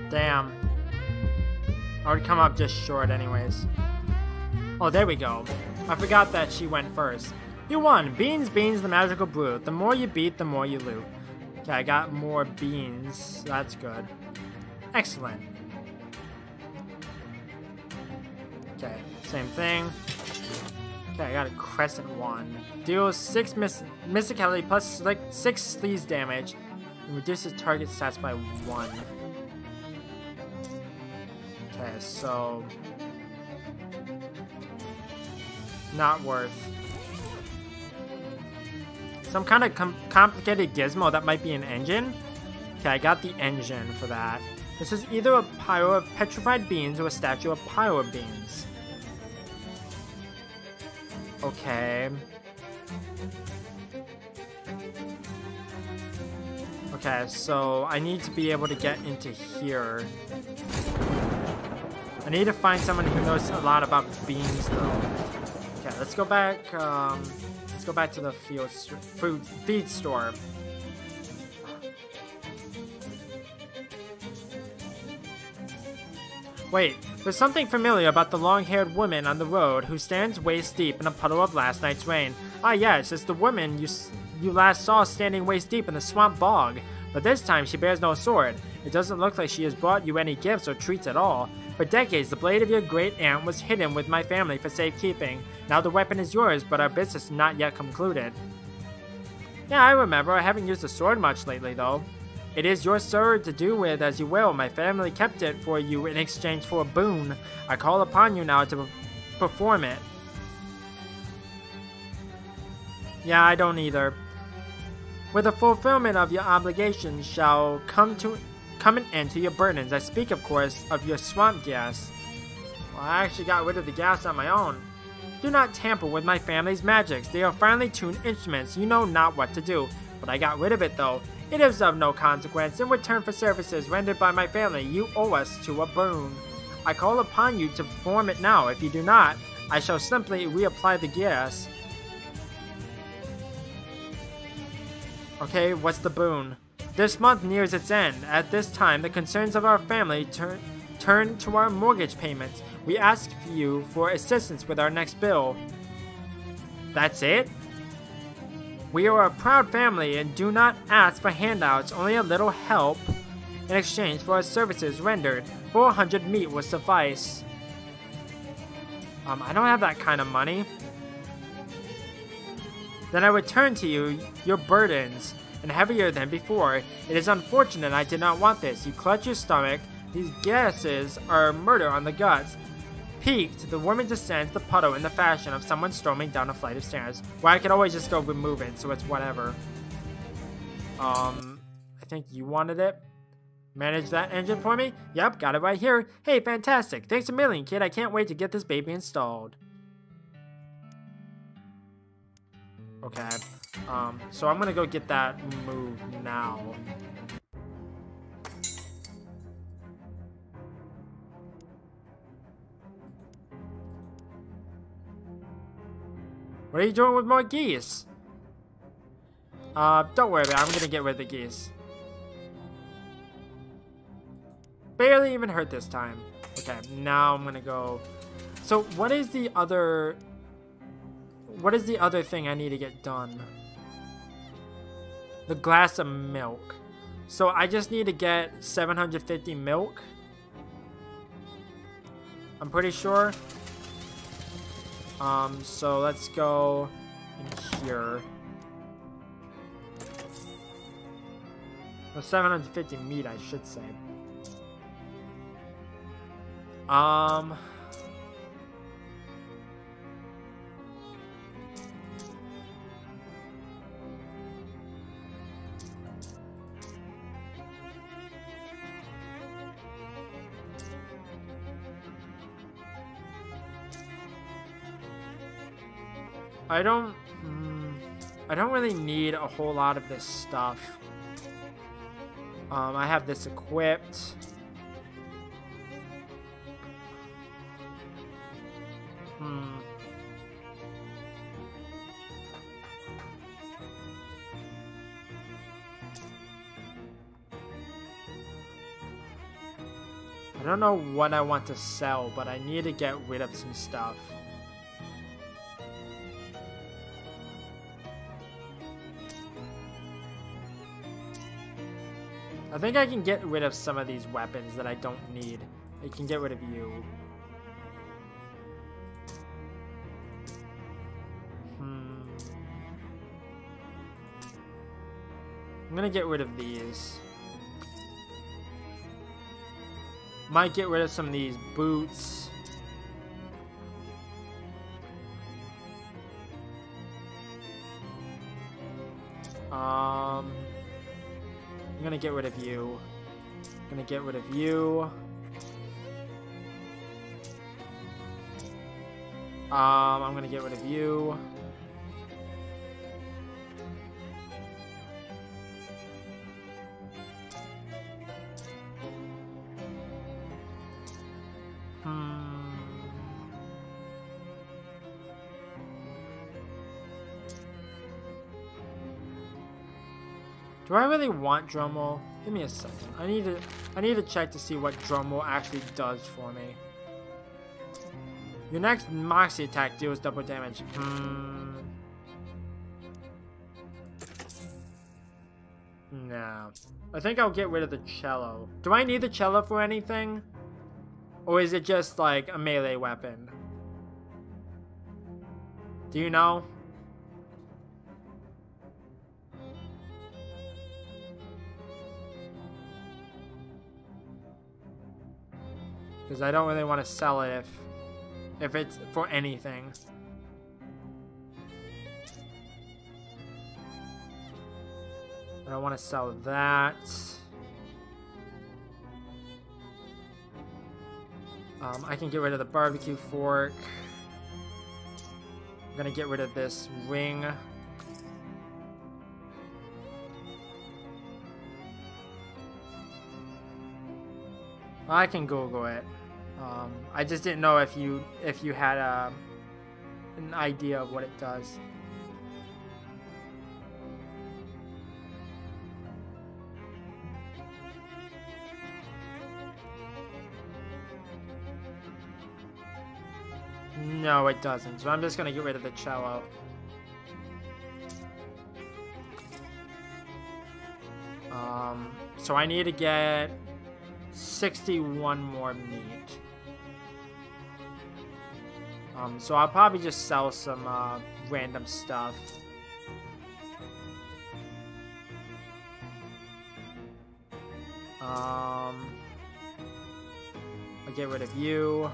Damn. I would come up just short anyways. Oh, there we go. I forgot that she went first. You won! Beans, beans, the magical brew. The more you beat, the more you loot. Okay, I got more beans. That's good. Excellent. Okay, same thing. Okay, I got a crescent one. Deals 6 mysticality plus 6 sleaze damage. And reduces target stats by 1. Okay, so... not worth. Some kind of complicated gizmo that might be an engine? Okay, I got the engine for that. This is either a pile of petrified beans or a statue of pyro beans. Okay. Okay, so I need to be able to get into here. I need to find someone who knows a lot about beans, though. Okay, let's go back. Let's go back to the feed store. Wait, there's something familiar about the long-haired woman on the road who stands waist-deep in a puddle of last night's rain. Ah, yes, it's the woman you last saw standing waist-deep in the swamp bog. But this time, she bears no sword. It doesn't look like she has brought you any gifts or treats at all. For decades, the blade of your great-aunt was hidden with my family for safekeeping. Now the weapon is yours, but our business is not yet concluded. Yeah, I remember. I haven't used the sword much lately, though. It is your sword to do with as you will. My family kept it for you in exchange for a boon. I call upon you now to perform it. Yeah, I don't either. With the fulfillment of your obligations shall come an end to your burdens. I speak, of course, of your swamp gas. Well, I actually got rid of the gas on my own. Do not tamper with my family's magics. They are finely tuned instruments. You know not what to do. But I got rid of it, though. It is of no consequence. In return for services rendered by my family, you owe us to a boon. I call upon you to perform it now. If you do not, I shall simply reapply the gas. Okay, what's the boon? This month nears its end. At this time, the concerns of our family turn to our mortgage payments. We ask you for assistance with our next bill. That's it? We are a proud family and do not ask for handouts, only a little help in exchange for our services rendered. 400 meat will suffice. I don't have that kind of money. Then I return to you your burdens, and heavier than before. It is unfortunate I did not want this. You clutch your stomach. These gases are murder on the guts. Peaked, the woman descends the puddle in the fashion of someone storming down a flight of stairs. Well, I could always just go remove it, so it's whatever. I think you wanted it. Manage that engine for me? Yep, got it right here. Hey, fantastic. Thanks a million, kid. I can't wait to get this baby installed. Okay. So I'm gonna go get that move now. What are you doing with more geese? Don't worry about it. I'm gonna get rid of the geese. Barely even hurt this time. Okay, now I'm gonna go. So what is the other thing I need to get done? The glass of milk. So I just need to get 750 milk. I'm pretty sure. So let's go in here. Well, 750 meat, I should say. I don't really need a whole lot of this stuff. I have this equipped. I don't know what I want to sell, but I need to get rid of some stuff. I think I can get rid of some of these weapons that I don't need. I can get rid of you. I'm gonna get rid of these. Might get rid of some of these boots. I'm gonna get rid of you. I'm gonna get rid of you. I'm gonna get rid of you. Do I really want drum roll? Give me a second. I need to check to see what drum roll actually does for me. Your next Moxie attack deals double damage. No. I think I'll get rid of the cello. Do I need the cello for anything? Or is it just like a melee weapon? Do you know? Because I don't really want to sell it if it's for anything. I don't want to sell that. I can get rid of the barbecue fork. I'm gonna get rid of this ring. I can Google it. I just didn't know if you had an idea of what it does. No, it doesn't. So I'm just gonna get rid of the cello. So I need to get 61 more meat. So I'll probably just sell some random stuff. I'll get rid of you.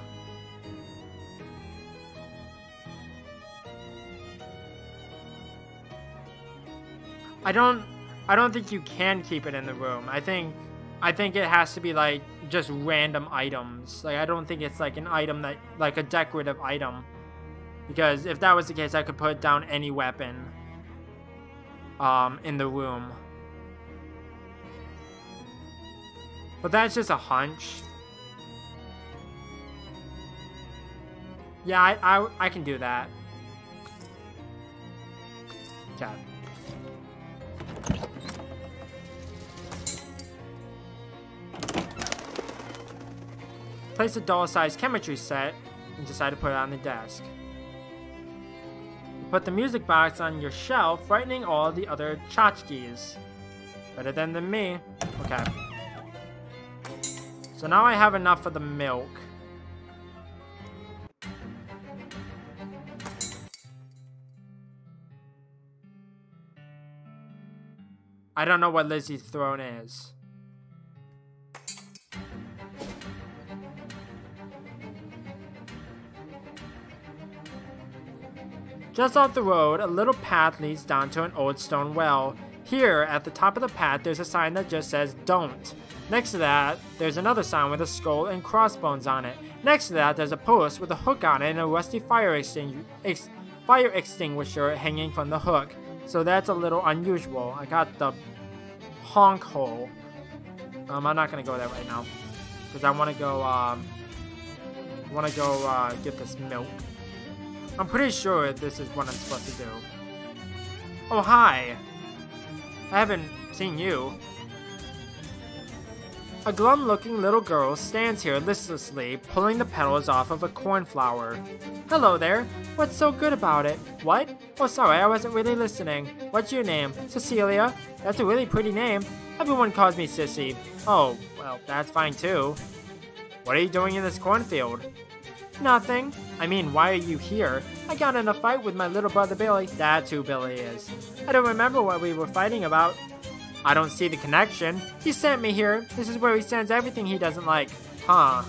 I don't think you can keep it in the room. I think it has to be like just random items. Like I don't think it's like an item that like a decorative item. Because if that was the case, I could put down any weapon in the room. But that's just a hunch. Yeah, I can do that. Okay. Place a doll-sized chemistry set and decide to put it on the desk. You put the music box on your shelf, frightening all the other tchotchkes. Better than me. Okay. So now I have enough for the milk. I don't know what Lizzie's throne is. Just off the road, a little path leads down to an old stone well. Here, at the top of the path, there's a sign that just says, "Don't." Next to that, there's another sign with a skull and crossbones on it. Next to that, there's a post with a hook on it and a rusty fire fire extinguisher hanging from the hook, so that's a little unusual. I got the honk hole. I'm not gonna go there right now because I want to go. Get this milk. I'm pretty sure this is what I'm supposed to do. Oh, hi. I haven't seen you. A glum-looking little girl stands here listlessly, pulling the petals off of a cornflower. Hello there. What's so good about it? What? Oh, sorry, I wasn't really listening. What's your name? Cecilia? That's a really pretty name. Everyone calls me Sissy. Oh, well, that's fine too. What are you doing in this cornfield? Nothing. I mean, why are you here? I got in a fight with my little brother Billy. That's who Billy is. I don't remember what we were fighting about. I don't see the connection. He sent me here. This is where he sends everything he doesn't like. Huh.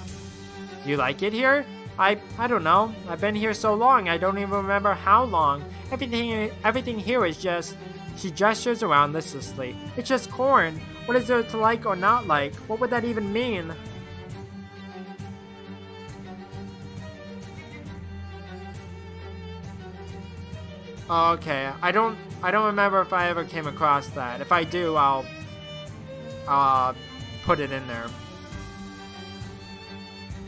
You like it here? I don't know. I've been here so long, I don't even remember how long. Everything here is just... She gestures around listlessly. It's just corn. What is there to like or not like? What would that even mean? Okay, I don't remember if I ever came across that. If I do, I'll put it in there.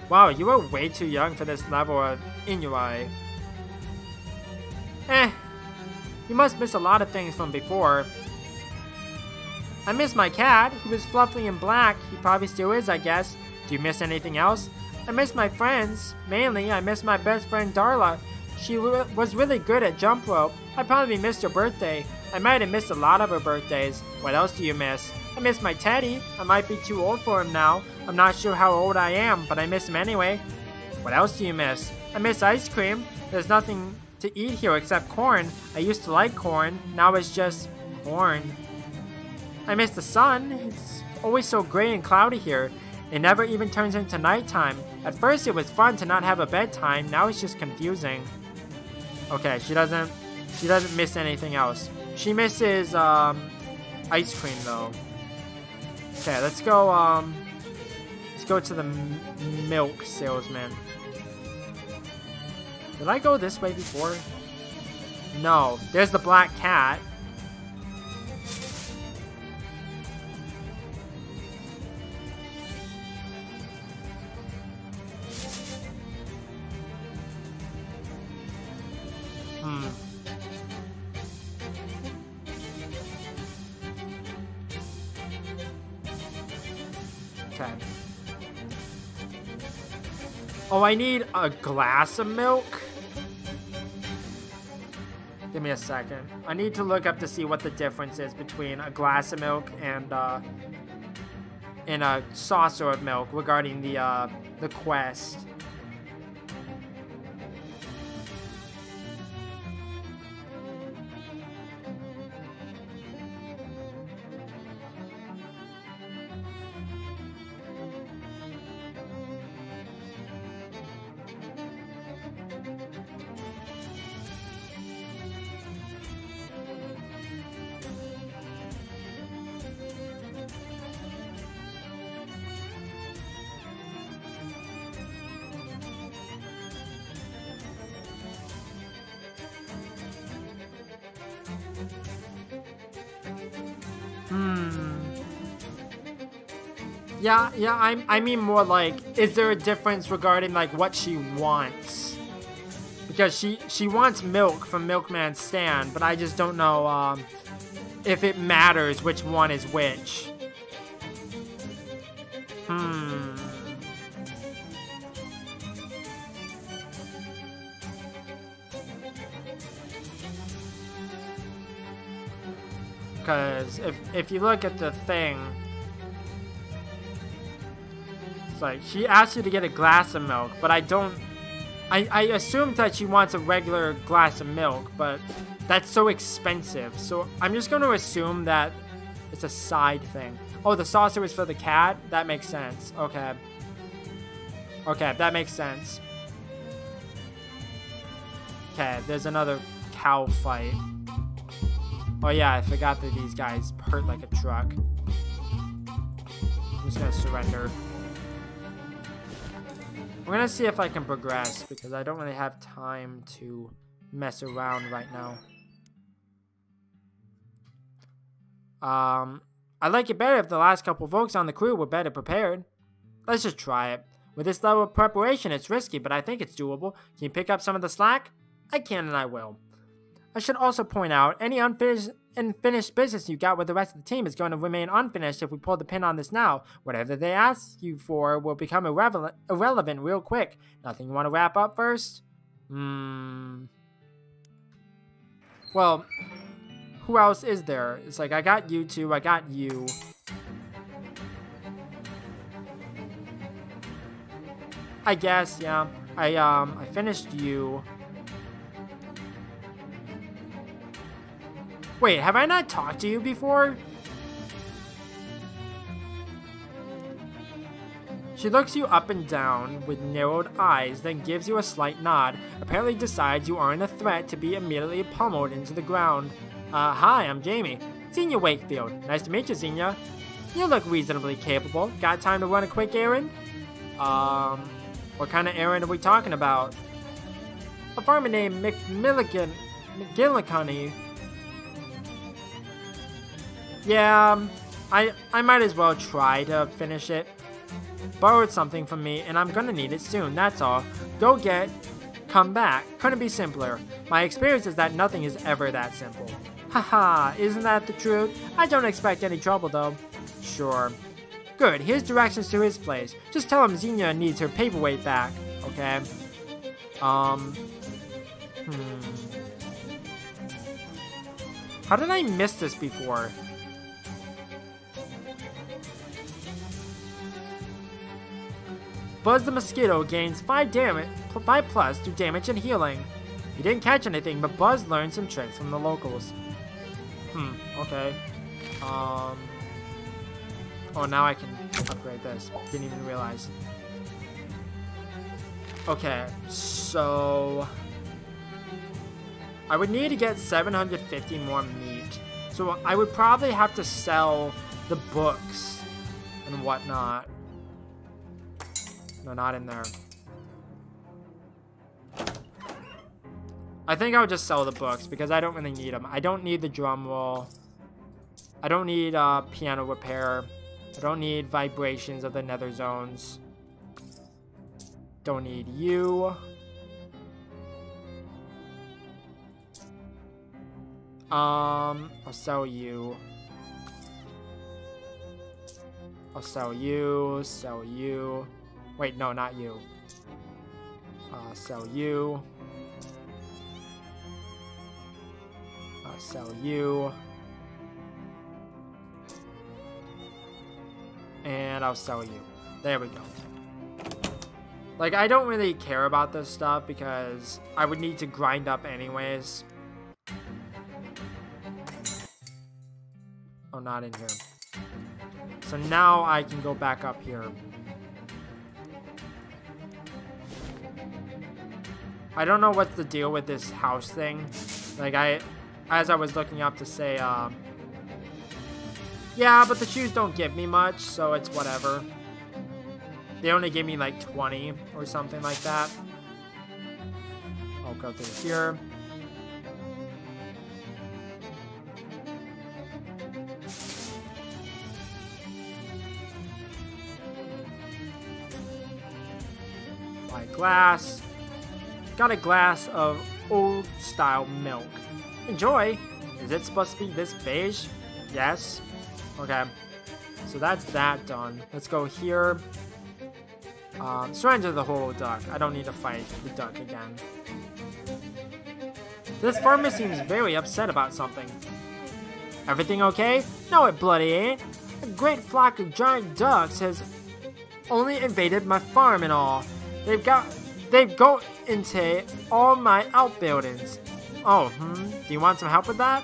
Wow, you are way too young for this level of Inui. You must miss a lot of things from before. I miss my cat. He was fluffy and black. He probably still is, I guess. Do you miss anything else? I miss my friends. Mainly, I miss my best friend Darla. She was really good at jump rope. I probably missed her birthday. I might have missed a lot of her birthdays. What else do you miss? I miss my teddy. I might be too old for him now. I'm not sure how old I am, but I miss him anyway. What else do you miss? I miss ice cream. There's nothing to eat here except corn. I used to like corn. Now it's just corn. I miss the sun. It's always so gray and cloudy here. It never even turns into nighttime. At first it was fun to not have a bedtime. Now it's just confusing. Okay, she doesn't miss anything else. She misses ice cream though. Okay, let's go to the milk salesman. Did I go this way before? No, there's the black cat. Okay. Oh, I need a glass of milk? Give me a second. I need to look up to see what the difference is between a glass of milk and a saucer of milk regarding the quest. Yeah, I mean more like, is there a difference regarding like what she wants? Because she wants milk from Milkman's stand, but I just don't know if it matters which one is which. Because if you look at the thing, it's like she asked you to get a glass of milk, but I assumed that she wants a regular glass of milk, but that's so expensive. So I'm just going to assume that it's a side thing. Oh, the saucer is for the cat? That makes sense. Okay. Okay, that makes sense. Okay, there's another cow fight. Oh yeah, I forgot that these guys hurt like a truck. I'm just gonna surrender. We're gonna see if I can progress, because I don't really have time to mess around right now. I'd like it better if the last couple folks on the crew were better prepared. Let's just try it. With this level of preparation, it's risky, but I think it's doable. Can you pick up some of the slack? I can and I will. I should also point out, any unfinished business you got with the rest of the team is going to remain unfinished if we pull the pin on this now. Whatever they ask you for will become irrelevant real quick. Nothing you want to wrap up first? Well, who else is there? It's like, I got you two, I got you. I guess, yeah. I finished you. Wait, have I not talked to you before? She looks you up and down with narrowed eyes, then gives you a slight nod. Apparently decides you aren't a threat to be immediately pummeled into the ground. Hi, I'm Jamie. Xenia Wakefield. Nice to meet you, Xenia. You look reasonably capable. Got time to run a quick errand? What kind of errand are we talking about? A farmer named McGillicuddy. Yeah, I might as well try to finish it. Borrowed something from me, and I'm gonna need it soon, that's all. Go get, come back. Couldn't be simpler. My experience is that nothing is ever that simple. Haha, isn't that the truth? I don't expect any trouble, though. Sure. Good, here's directions to his place. Just tell him Xenia needs her paperweight back, okay? How did I miss this before? Buzz the Mosquito gains 5 plus to damage and healing. He didn't catch anything, but Buzz learned some tricks from the locals. Okay. Oh, now I can upgrade this. Didn't even realize. Okay, so I would need to get 750 more meat. So I would probably have to sell the books and whatnot. No, not in there. I think I would just sell the books because I don't really need them. I don't need the drum roll. I don't need piano repair. I don't need vibrations of the nether zones. Don't need you. I'll sell you. I'll sell you, sell you. Wait, no, not you. Sell you. Sell you. And I'll sell you. There we go. Like, I don't really care about this stuff because I would need to grind up anyways. Oh, not in here. So now I can go back up here. I don't know what's the deal with this house thing. Like, as I was looking up to say, yeah, but the shoes don't give me much, so it's whatever. They only give me like 20 or something like that. I'll go through here. Buy glass. Got a glass of old style milk. Enjoy. Is it supposed to be this beige? Yes. Okay. So that's that done. Let's go here. Surrender the whole duck. I don't need to fight the duck again. This farmer seems very upset about something. Everything okay? No, it bloody ain't. A great flock of giant ducks has only invaded my farm and all. They've go into all my outbuildings. Oh, do you want some help with that?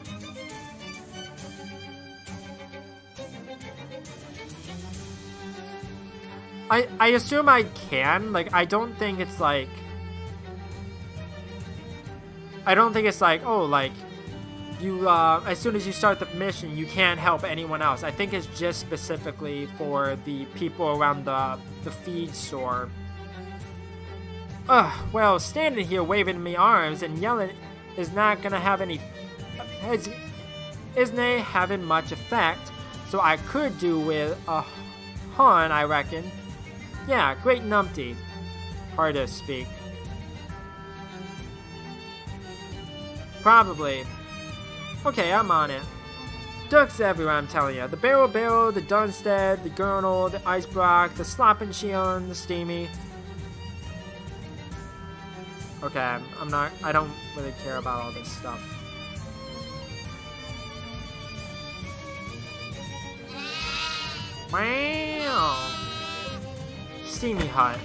I assume I can. Like, I don't think it's like, oh, like, you, as soon as you start the mission, you can't help anyone else. I think it's just specifically for the people around the feed store. Well, standing here waving me arms and is not gonna have any, isn't having much effect, so I could do with a hun, I reckon. Yeah, great numpty. Hard to speak. Probably. Okay, I'm on it. Ducks everywhere, I'm telling you. The Barrel, the Dunstead, the Gurnal, the Icebrock, the Sloppin' Shion, the Steamy. Okay, I don't really care about all this stuff. Wow! Steamy Hut.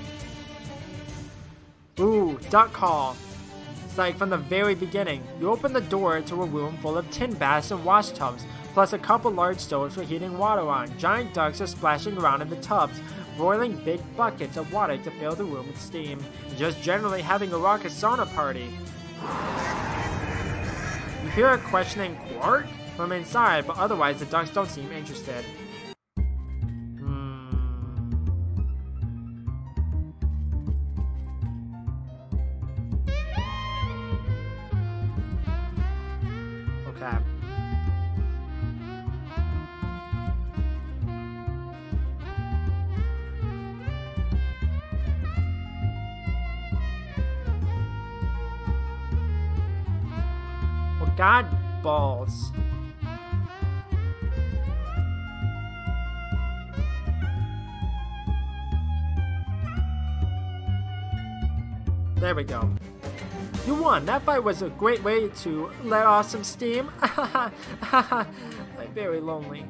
Ooh, Duck Hall. It's like from the very beginning. You open the door to a room full of tin baths and wash tubs, plus a couple large stoves for heating water on. Giant ducks are splashing around in the tubs, boiling big buckets of water to fill the room with steam, and just generally having a raucous sauna party. You hear a questioning quark from inside, but otherwise the ducks don't seem interested. Okay. Well, God balls. There we go. You won! That fight was a great way to let off some steam. I'm very lonely.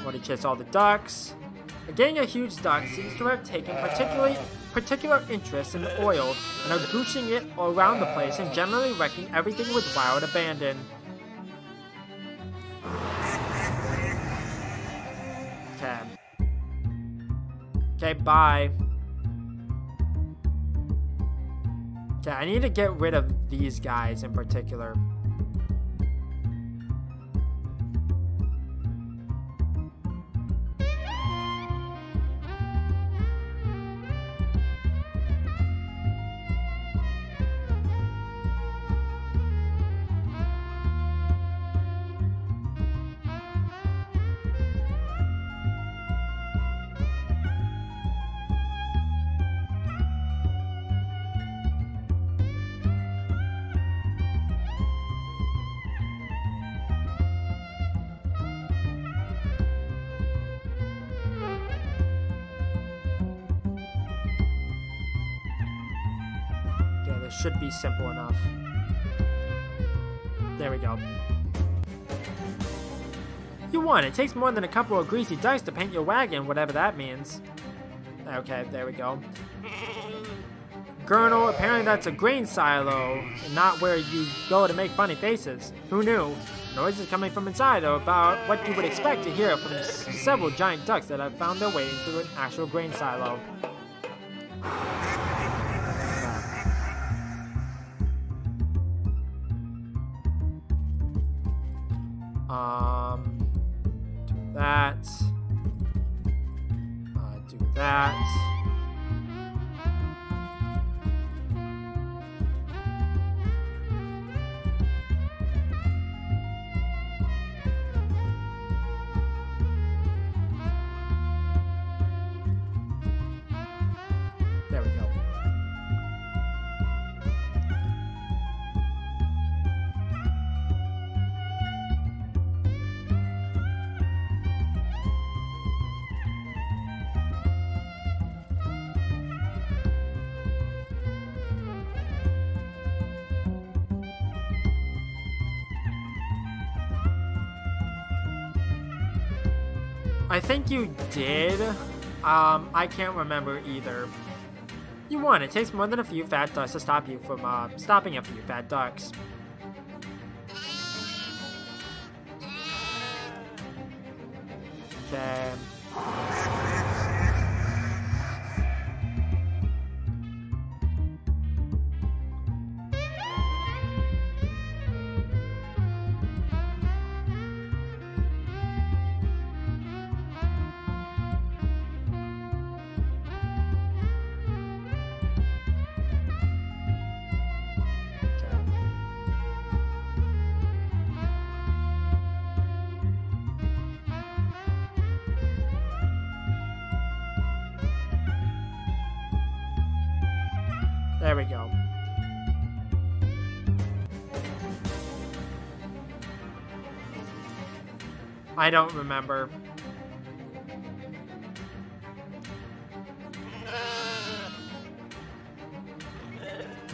Want to chase all the ducks. Getting a huge duck seems to have taken particular interest in the oil and are gooching it all around the place and generally wrecking everything with wild abandon. Okay. Okay, bye. Okay, I need to get rid of these guys in particular. Should be simple enough. There we go. You won. It takes more than a couple of greasy ducks to paint your wagon, whatever that means. Okay, there we go. Gurnal, apparently that's a grain silo, and not where you go to make funny faces. Who knew? Noises coming from inside are about what you would expect to hear from several giant ducks that have found their way into an actual grain silo. Do that. Do that. There we go. I think you did. I can't remember either. You won. It takes more than a few fat ducks to stop you from stopping a few fat ducks. Okay. There we go. I don't remember.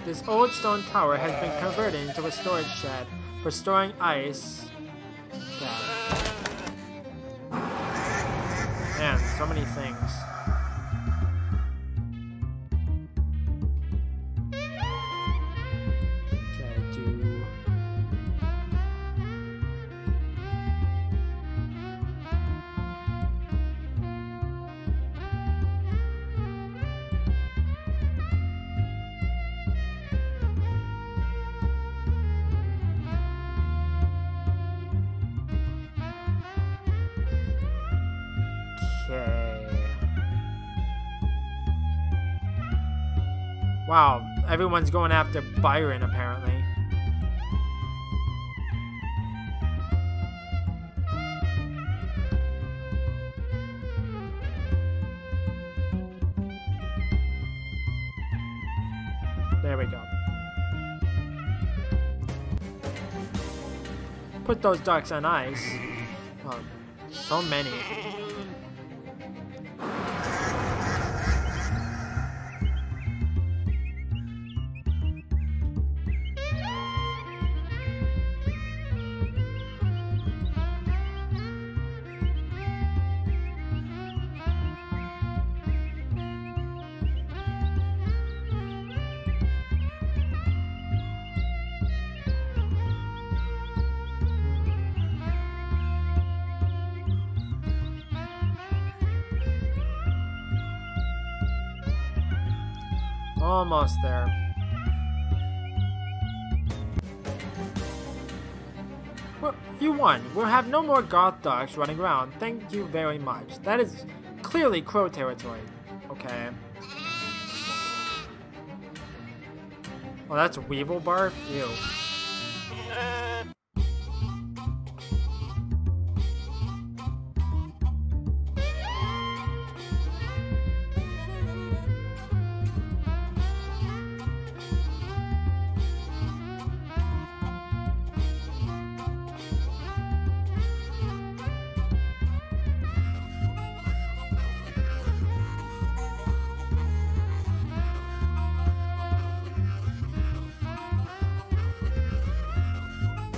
This old stone tower has been converted into a storage shed for storing ice. Man, so many things. Wow, everyone's going after Byron, apparently. There we go. Put those ducks on ice. Oh, so many. Almost there. Well, you won. We'll have no more goth dogs running around. Thank you very much. That is clearly crow territory. Okay. Well, that's Weevil barf? Ew.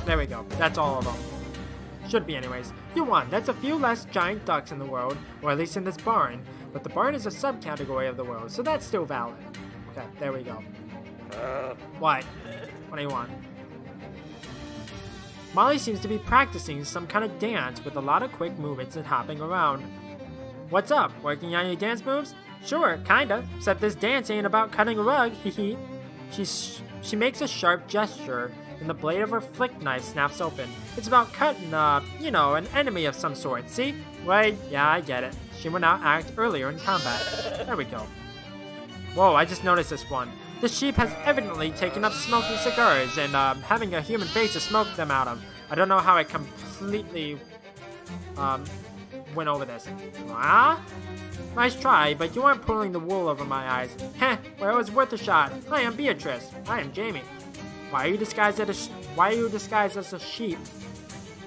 There we go. That's all of them. Should be anyways. You won. That's a few less giant ducks in the world, or at least in this barn. But the barn is a subcategory of the world, so that's still valid. Okay, there we go. What? What do you want? Molly seems to be practicing some kind of dance with a lot of quick movements and hopping around. What's up? Working on your dance moves? Sure, kinda. Except this dance ain't about cutting a rug, hehe. She makes a sharp gesture, and the blade of her flick knife snaps open. It's about cutting, you know, an enemy of some sort, see? Right, yeah, I get it. She went out act earlier in combat. There we go. Whoa, I just noticed this one. The sheep has evidently taken up smoking cigars and, having a human face to smoke them out of. I don't know how I completely, went over this. Ah? Nice try, but you aren't pulling the wool over my eyes. Heh, well, it was worth a shot. I am Beatrice. I am Jamie. Why are you disguised as a sheep?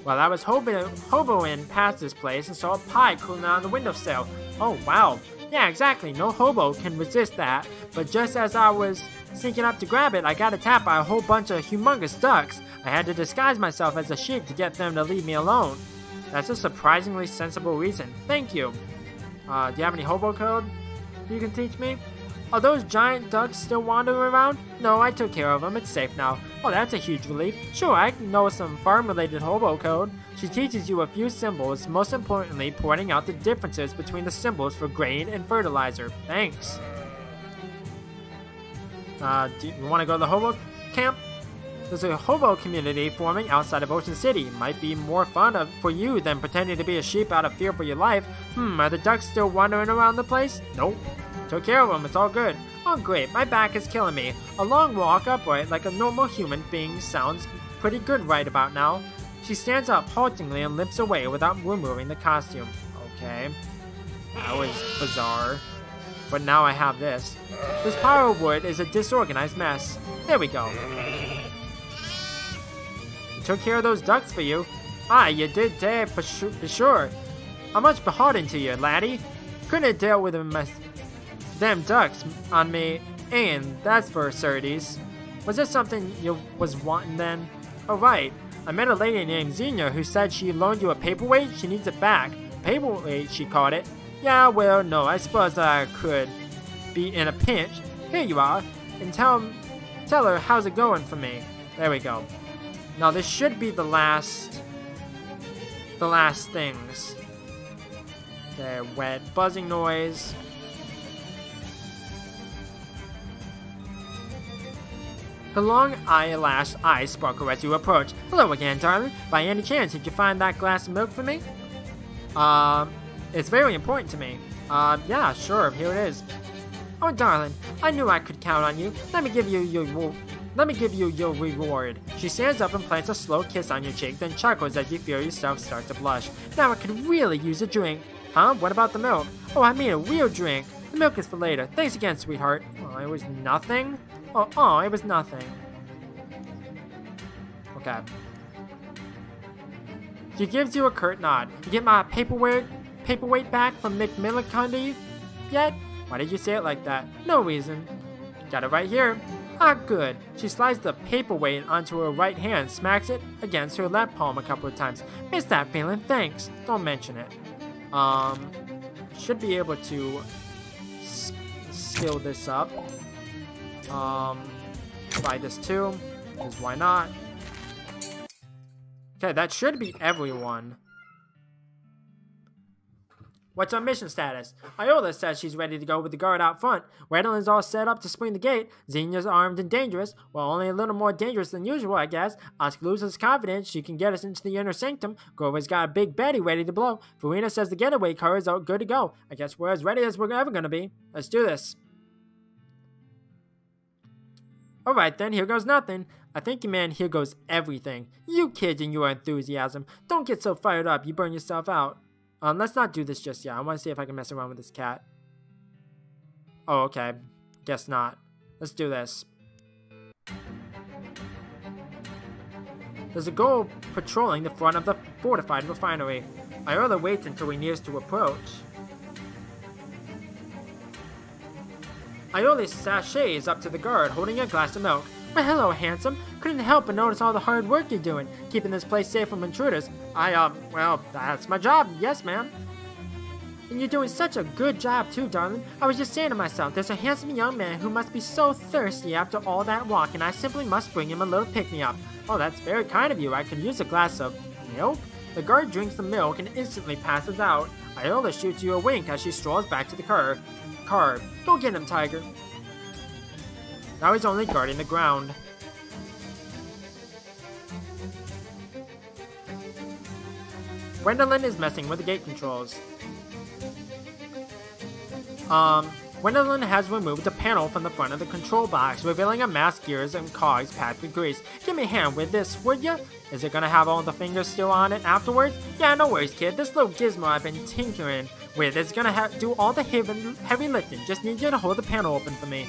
Well, I was hoboing past this place and saw a pie cooling on the windowsill. Oh, wow. Yeah, exactly. No hobo can resist that. But just as I was sneaking up to grab it, I got attacked by a whole bunch of humongous ducks. I had to disguise myself as a sheep to get them to leave me alone. That's a surprisingly sensible reason. Thank you. Do you have any hobo code you can teach me? Are those giant ducks still wandering around? No, I took care of them. It's safe now. Oh, that's a huge relief. Sure, I know some farm-related hobo code. She teaches you a few symbols, most importantly, pointing out the differences between the symbols for grain and fertilizer. Thanks. Do you want to go to the hobo camp? There's a hobo community forming outside of Ocean City. Might be more fun for you than pretending to be a sheep out of fear for your life. Are the ducks still wandering around the place? Nope. Took care of them, it's all good. Oh great, my back is killing me. A long walk upright like a normal human being sounds pretty good right about now. She stands up haltingly and limps away without removing the costume. Okay. That was bizarre. But now I have this. This pile of wood is a disorganized mess. There we go. I took care of those ducks for you. Ah, you did that for sure. I'm much beholden to you, laddie. Couldn't have dealt with them ducks on me, and that's for certies. Was this something you was wanting then? Oh right, I met a lady named Xenia who said she loaned you a paperweight. She needs it back. Paperweight, she called it. Yeah, well, no, I suppose I could be in a pinch. Here you are, and tell her how's it going for me. There we go. Now this should be the last things. Okay, wet buzzing noise. Her long eyelashed eyes sparkle as you approach. Hello again, darling. By any chance, did you find that glass of milk for me? It's very important to me. Yeah, sure, here it is. Oh, darling, I knew I could count on you. Let me give you your reward. She stands up and plants a slow kiss on your cheek, then chuckles as you feel yourself start to blush. Now I could really use a drink. Huh? What about the milk? Oh, I mean a real drink. The milk is for later. Thanks again, sweetheart. Oh, it was nothing? Oh, it was nothing. Okay. She gives you a curt nod. You get my paperweight back from McMillicuddy yet? Why did you say it like that? No reason. Got it right here. Ah, good. She slides the paperweight onto her right hand, smacks it against her left palm a couple of times. Miss that feeling, thanks. Don't mention it. Should be able to skill this up. Try this too, because why not? Okay, that should be everyone. What's our mission status? Iola says she's ready to go with the guard out front. Redlin's all set up to spring the gate. Xenia's armed and dangerous. Well, only a little more dangerous than usual, I guess. Oscar loses confidence she can get us into the inner sanctum. Grover's got a big Betty ready to blow. Farina says the getaway car is all good to go. I guess we're as ready as we're ever gonna be. Let's do this. Alright then, here goes nothing. I think you man, here goes everything. You kids and your enthusiasm. Don't get so fired up, you burn yourself out. Let's not do this just yet. I want to see if I can mess around with this cat. Oh, okay. Guess not. Let's do this. There's a girl patrolling the front of the fortified refinery. Iola waits until he nears to approach. Iola sashays up to the guard, holding a glass of milk. Well, hello, handsome. Couldn't help but notice all the hard work you're doing, keeping this place safe from intruders. Well, that's my job. Yes, ma'am. And you're doing such a good job, too, darling. I was just saying to myself, there's a handsome young man who must be so thirsty after all that walk, and I simply must bring him a little pick-me-up. Oh, that's very kind of you. I could use a glass of milk? The guard drinks the milk and instantly passes out. Iola shoots you a wink as she strolls back to the car. Go get him, Tiger. Now he's only guarding the ground. Gwendolyn is messing with the gate controls. Gwendolyn has removed a panel from the front of the control box, revealing a mass gears and cogs packed with grease. Give me a hand with this, would ya? Is it gonna have all the fingers still on it afterwards? Yeah, no worries, kid. This little gizmo I've been tinkering with is gonna do all the heavy lifting. Just need you to hold the panel open for me.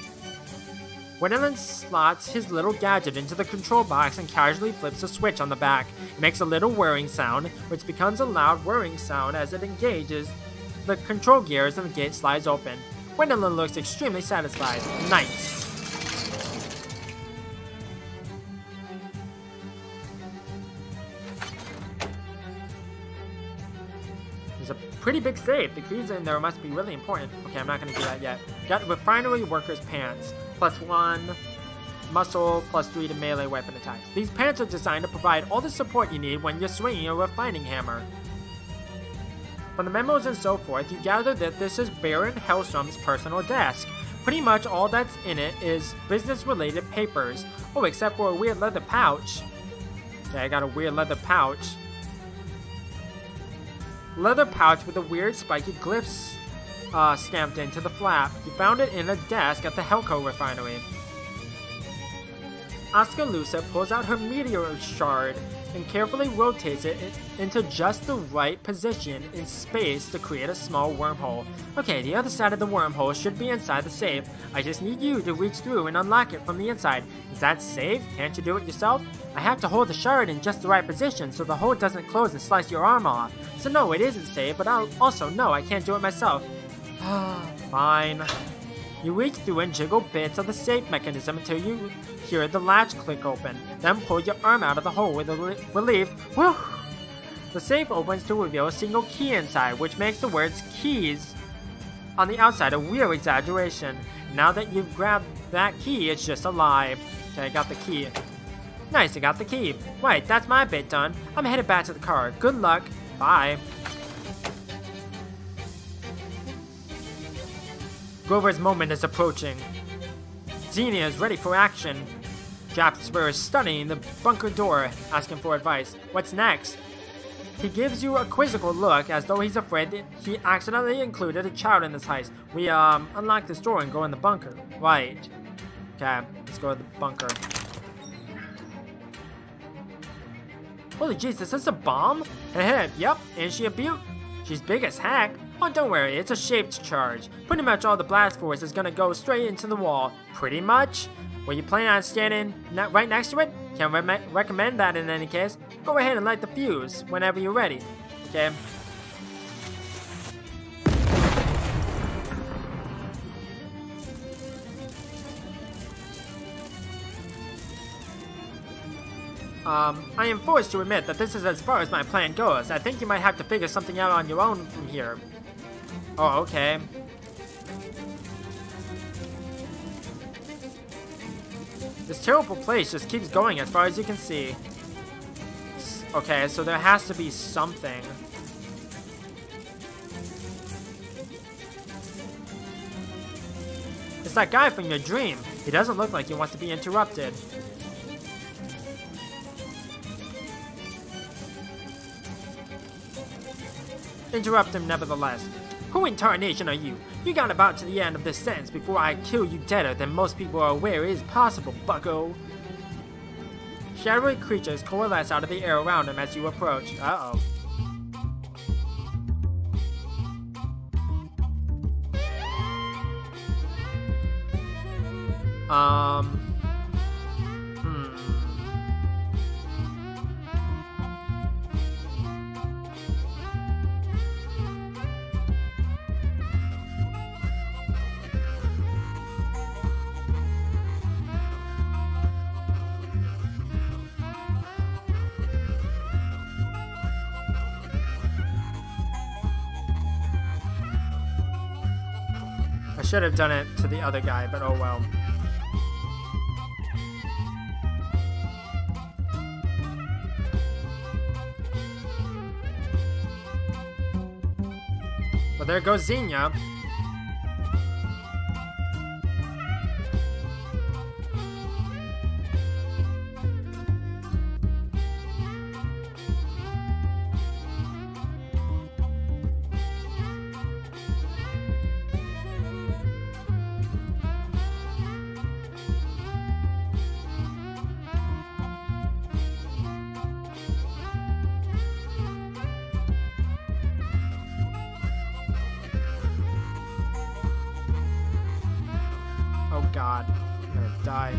Gwendolyn slots his little gadget into the control box and casually flips a switch on the back. It makes a little whirring sound, which becomes a loud whirring sound as it engages the control gears and the gate slides open. Gwendolyn looks extremely satisfied. Nice. There's a pretty big safe. The keys in there must be really important. Okay, I'm not going to do that yet. Got refinery workers pants. +1 muscle, +3 to melee weapon attacks. These pants are designed to provide all the support you need when you're swinging a refining hammer. From the memos and so forth, you gather that this is Baron Hellstrom's personal desk. Pretty much all that's in it is business-related papers. Oh, except for a weird leather pouch. Okay, I got a weird leather pouch. Leather pouch with a weird spiky glyphs stamped into the flap. You found it in a desk at the Helco refinery. Oskaloosa pulls out her meteor shard and carefully rotates it into just the right position in space to create a small wormhole. Okay, the other side of the wormhole should be inside the safe. I just need you to reach through and unlock it from the inside. Is that safe? Can't you do it yourself? I have to hold the shard in just the right position so the hole doesn't close and slice your arm off. So no, it isn't safe, but also no, I can't do it myself. Fine. You reach through and jiggle bits of the safe mechanism until you hear the latch click open. Then pull your arm out of the hole with relief. Whew! The safe opens to reveal a single key inside, which makes the words keys on the outside a real exaggeration. Now that you've grabbed that key, it's just a lie. Okay, I got the key. Nice, I got the key. Right, that's my bit done. I'm headed back to the car. Good luck. Bye. Grover's moment is approaching. Xenia is ready for action. Jasper is studying the bunker door, asking for advice. What's next? He gives you a quizzical look as though he's afraid that he accidentally included a child in this heist. We, unlock this door and go in the bunker. Right. Okay, let's go to the bunker. Holy Jesus, is this a bomb? Yep, is she a beaut? She's big as heck. Oh, don't worry, it's a shaped charge. Pretty much all the blast force is gonna go straight into the wall. Pretty much? Were you planning on standing right next to it? Can't recommend that in any case. Go ahead and light the fuse whenever you're ready. Okay. I am forced to admit that this is as far as my plan goes. I think you might have to figure something out on your own from here. Oh, okay. This terrible place just keeps going as far as you can see. Okay, so there has to be something. It's that guy from your dream. He doesn't look like he wants to be interrupted. Interrupt him nevertheless. Who in tarnation are you? You got about to the end of this sentence before I kill you deader than most people are aware is possible, bucko. Shadowy creatures coalesce out of the air around him as you approach. Uh-oh. I should have done it to the other guy, but oh well. Well, there goes Xenia. Oh God, I'm gonna die.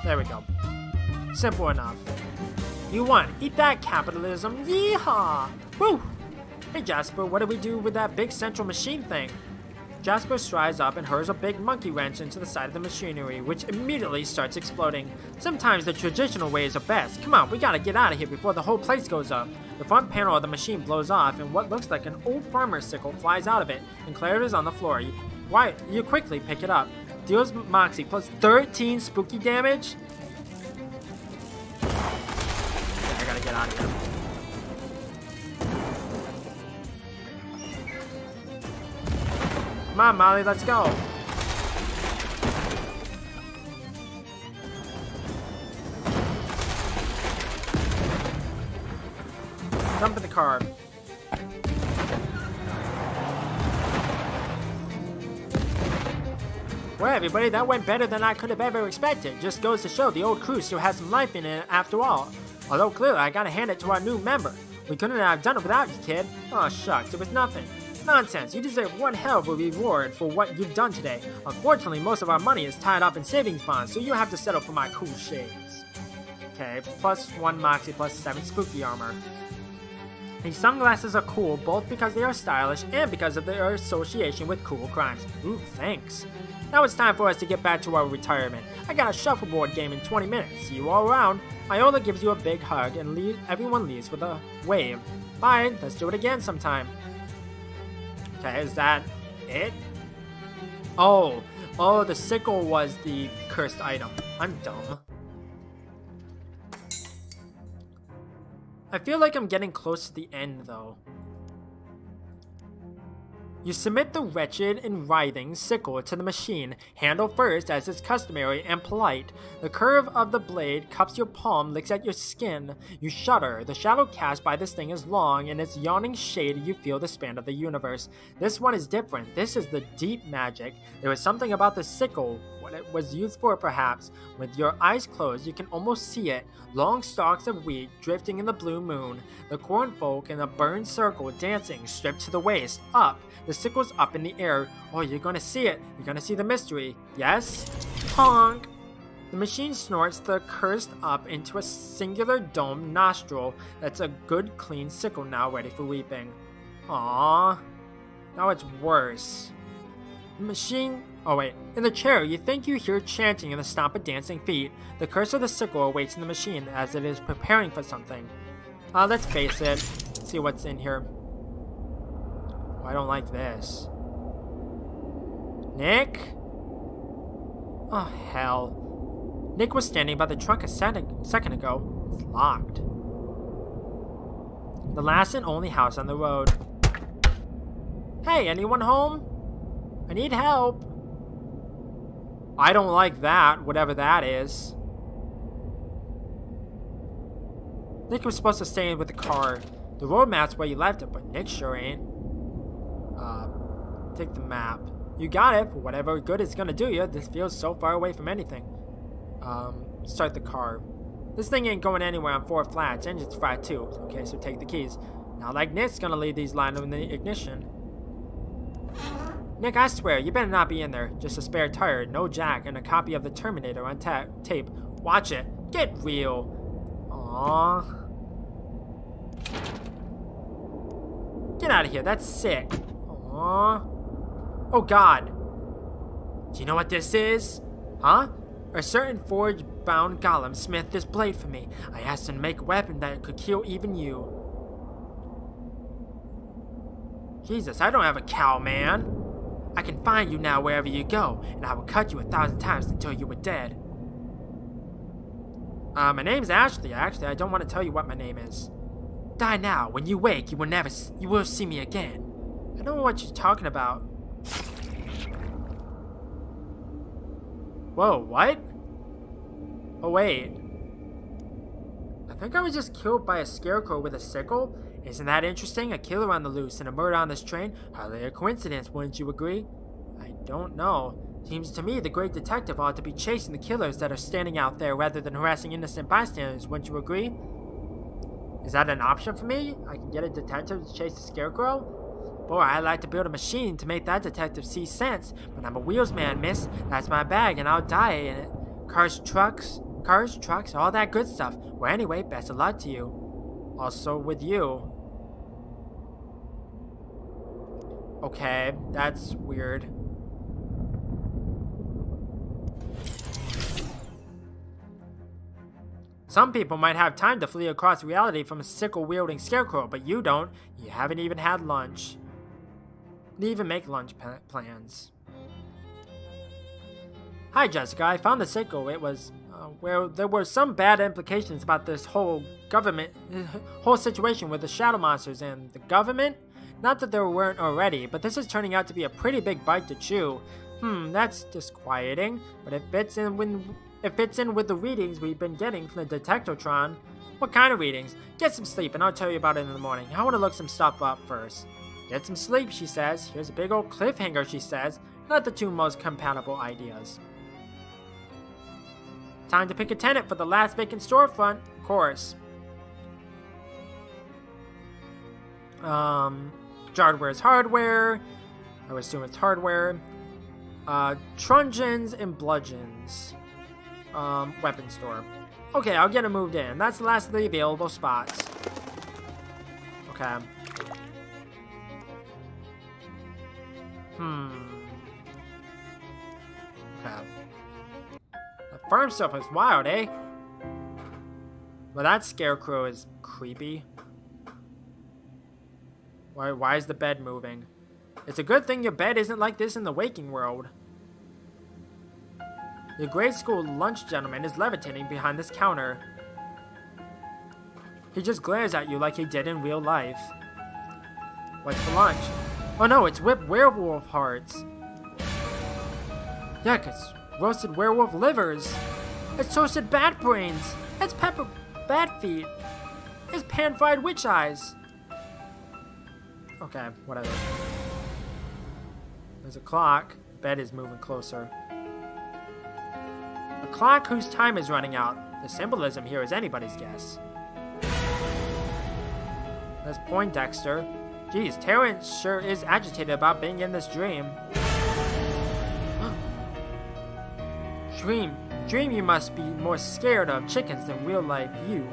There we go. Simple enough. You won. Eat that, capitalism. Yeehaw! Woo! Hey Jasper, what do we do with that big central machine thing? Jasper strides up and hurls a big monkey wrench into the side of the machinery, which immediately starts exploding. Sometimes the traditional ways are best. Come on, we gotta get out of here before the whole place goes up. The front panel of the machine blows off, and what looks like an old farmer's sickle flies out of it and clatters on the floor. You quickly pick it up. Deals Moxie plus 13 spooky damage. I gotta get out of here. Come on, Molly, let's go. Jump in the car. Well, everybody, that went better than I could have ever expected. Just goes to show the old crew still has some life in it after all. Although clearly, I gotta hand it to our new member. We couldn't have done it without you, kid. Oh, shucks, it was nothing. Nonsense, you deserve one hell of a reward for what you've done today. Unfortunately, most of our money is tied up in savings bonds, so you have to settle for my cool shades. Okay, +1 Moxie, +7 Spooky Armor. These sunglasses are cool both because they are stylish and because of their association with cool crimes. Ooh, thanks. Now it's time for us to get back to our retirement. I got a shuffleboard game in 20 minutes. See you all around. Iola gives you a big hug and everyone leaves with a wave. Bye, let's do it again sometime. Okay, is that it? Oh, the sickle was the cursed item. I'm dumb. I feel like I'm getting close to the end, though. You submit the wretched and writhing sickle to the machine, handle first as is customary and polite. The curve of the blade cups your palm, licks at your skin. You shudder. The shadow cast by this thing is long, in its yawning shade you feel the span of the universe. This one is different. This is the deep magic. There was something about the sickle, what it was used for perhaps. With your eyes closed you can almost see it. Long stalks of wheat drifting in the blue moon. The cornfolk in a burned circle dancing, stripped to the waist, up. The sickle's up in the air. Oh, you're gonna see it. You're gonna see the mystery. Yes? Honk! The machine snorts the cursed up into a singular domed nostril. That's a good clean sickle now ready for reaping. Aww. Now it's worse. The machine... Oh wait. In the chair, you think you hear chanting and the stomp of dancing feet. The curse of the sickle awaits in the machine as it is preparing for something. Let's face it. See what's in here. Oh, I don't like this. Nick? Oh, hell. Nick was standing by the trunk a second ago. It's locked. The last and only house on the road. Hey, anyone home? I need help. I don't like that, whatever that is. Nick was supposed to stay in with the car. The road map's where you left it, but Nick sure ain't. Take the map. You got it, for whatever good it's gonna do you. This feels so far away from anything. Start the car. This thing ain't going anywhere on 4 flats. Engine's fried too. Okay, so take the keys. Not like Nick's gonna leave these lying in the ignition. Nick, I swear, you better not be in there. Just a spare tire, no jack, and a copy of the Terminator on tape. Watch it. Get real. Aww. Get out of here. That's sick. Aww. Oh, God. Do you know what this is? Huh? A certain forge-bound golem smith this blade for me. I asked him to make a weapon that could kill even you. Jesus, I don't have a cow, man. I can find you now wherever you go, and I will cut you 1,000 times until you were dead. My name's Ashley. Actually, I don't want to tell you what my name is. Die now. When you wake, you will see me again. I don't know what you're talking about. Whoa, what? Oh, wait. I think I was just killed by a scarecrow with a sickle. Isn't that interesting? A killer on the loose and a murder on this train? Hardly a coincidence, wouldn't you agree? I don't know. Seems to me the great detective ought to be chasing the killers that are standing out there rather than harassing innocent bystanders, wouldn't you agree? Is that an option for me? I can get a detective to chase the scarecrow? Boy, I'd like to build a machine to make that detective see sense, but I'm a wheels man, miss. That's my bag and I'll die in it. Cars, trucks, all that good stuff. Well, anyway, best of luck to you. Also with you. Okay, that's weird. Some people might have time to flee across reality from a sickle-wielding scarecrow, but you don't. You haven't even had lunch. Didn't even make lunch plans. Hi, Jessica. I found the sickle. It was, well, there were some bad implications about this whole situation with the shadow monsters and the government. Not that there weren't already, but this is turning out to be a pretty big bite to chew. That's disquieting, but it fits in with the readings we've been getting from the Detectotron. What kind of readings? Get some sleep and I'll tell you about it in the morning. I want to look some stuff up first. Get some sleep, she says. Here's a big old cliffhanger, she says. Not the two most compatible ideas. Time to pick a tenant for the last vacant storefront. Of course. Jardware's hardware. I would assume it's hardware. Truncheons and bludgeons. Weapon store. Okay, I'll get it moved in. That's the last of the available spots. Okay. Okay. The farm stuff is wild, eh? Well, that scarecrow is creepy. Why is the bed moving? It's a good thing your bed isn't like this in the waking world. Your grade school lunch gentleman is levitating behind this counter. He just glares at you like he did in real life. What's for lunch? Oh no, it's whipped werewolf hearts. Yuck, it's roasted werewolf livers. It's toasted bat brains. It's pepper bat feet. It's pan-fried witch eyes. Okay, whatever. There's a clock. Bed is moving closer. A clock whose time is running out. The symbolism here is anybody's guess. There's Poindexter. Geez, Terrence sure is agitated about being in this dream. Dream you must be more scared of chickens than real life you.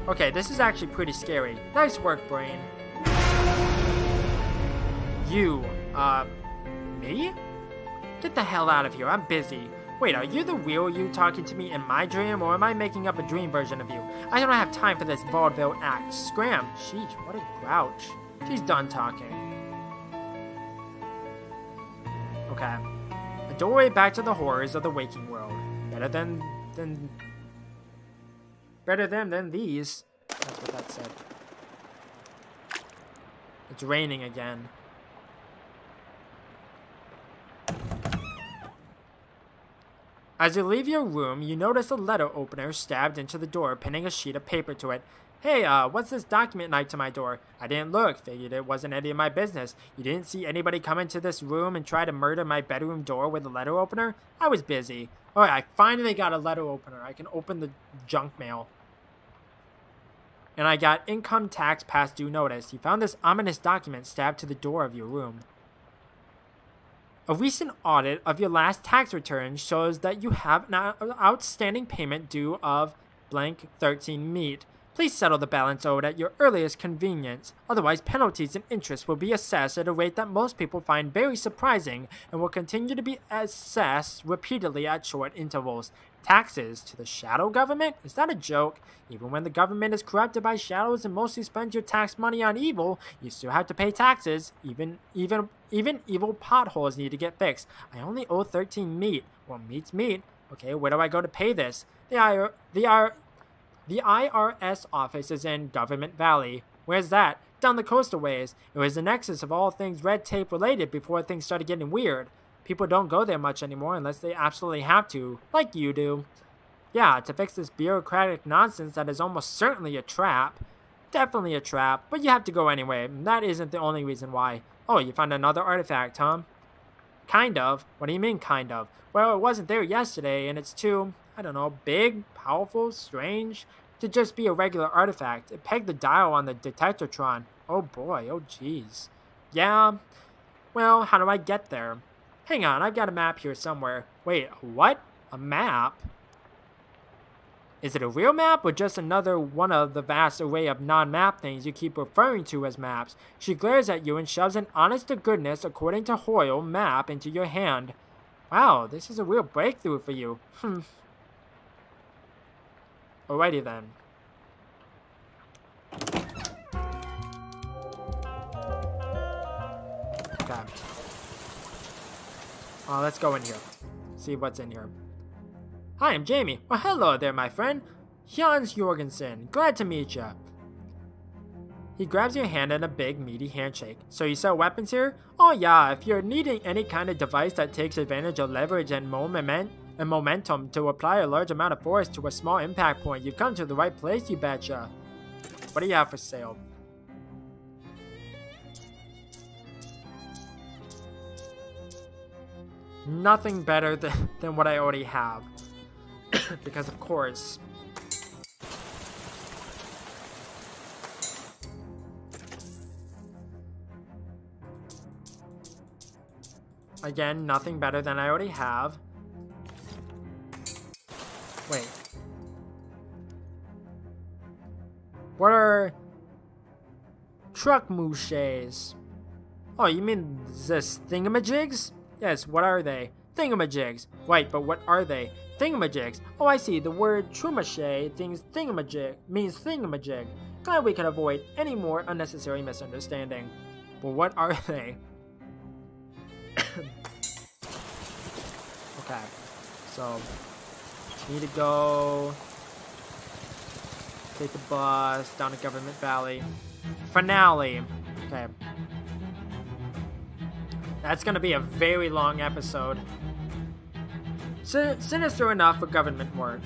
Okay, this is actually pretty scary. Nice work, brain. You, me? Get the hell out of here, I'm busy. Wait, are you the real you talking to me in my dream, or am I making up a dream version of you? I don't have time for this vaudeville act. Scram! Sheesh, what a grouch. She's done talking. Okay. A doorway back to the horrors of the waking world. Better than these. That's what that said. It's raining again. As you leave your room, you notice a letter opener stabbed into the door, pinning a sheet of paper to it. Hey, what's this document night to my door? I didn't look. Figured it wasn't any of my business. You didn't see anybody come into this room and try to murder my bedroom door with a letter opener? I was busy. Alright, I finally got a letter opener. I can open the junk mail. And I got income tax past due notice. You found this ominous document stabbed to the door of your room. A recent audit of your last tax return shows that you have an outstanding payment due of blank 13 meat. Please settle the balance owed at your earliest convenience. Otherwise, penalties and interest will be assessed at a rate that most people find very surprising and will continue to be assessed repeatedly at short intervals. Taxes to the shadow government? Is that a joke? Even when the government is corrupted by shadows and mostly spends your tax money on evil, you still have to pay taxes. Even evil potholes need to get fixed. I only owe 13 meat. Well, meat's meat. Okay, where do I go to pay this? The IRS office is in Government Valley. Where's that? Down the coastal ways. It was the nexus of all things red tape related before things started getting weird. People don't go there much anymore unless they absolutely have to, like you do. Yeah, to fix this bureaucratic nonsense that is almost certainly a trap. Definitely a trap, but you have to go anyway. That isn't the only reason why. Oh, you found another artifact, huh? Kind of. What do you mean, kind of? Well, it wasn't there yesterday, and it's too, I don't know, big, powerful, strange, to just be a regular artifact. It pegged the dial on the detectortron. Oh boy, oh jeez. Yeah, well, how do I get there? Hang on, I've got a map here somewhere. Wait, what? A map? Is it a real map or just another one of the vast array of non-map things you keep referring to as maps? She glares at you and shoves an honest-to-goodness, according to Hoyle, map into your hand. Wow, this is a real breakthrough for you. Alrighty then. Okay. Let's go in here. See what's in here. Hi, I'm Jamie. Well, hello there, my friend. Hans Jorgensen. Glad to meet ya. He grabs your hand in a big, meaty handshake. So you sell weapons here? Oh yeah, if you're needing any kind of device that takes advantage of leverage and and momentum to apply a large amount of force to a small impact point. You've come to the right place, you betcha. What do you have for sale? Nothing better than what I already have. Because of course. Again, nothing better than I already have. Wait. What are truck mouches? Oh, you mean this thingamajigs? Yes, what are they? Thingamajigs. Wait, but what are they? Thingamajigs. Oh, I see. The word trumache means thingamajig. Glad we can avoid any more unnecessary misunderstanding. But what are they? Okay. So, need to go take the bus down to Government Valley. Finale. Okay. That's gonna be a very long episode. Sinister enough for government work.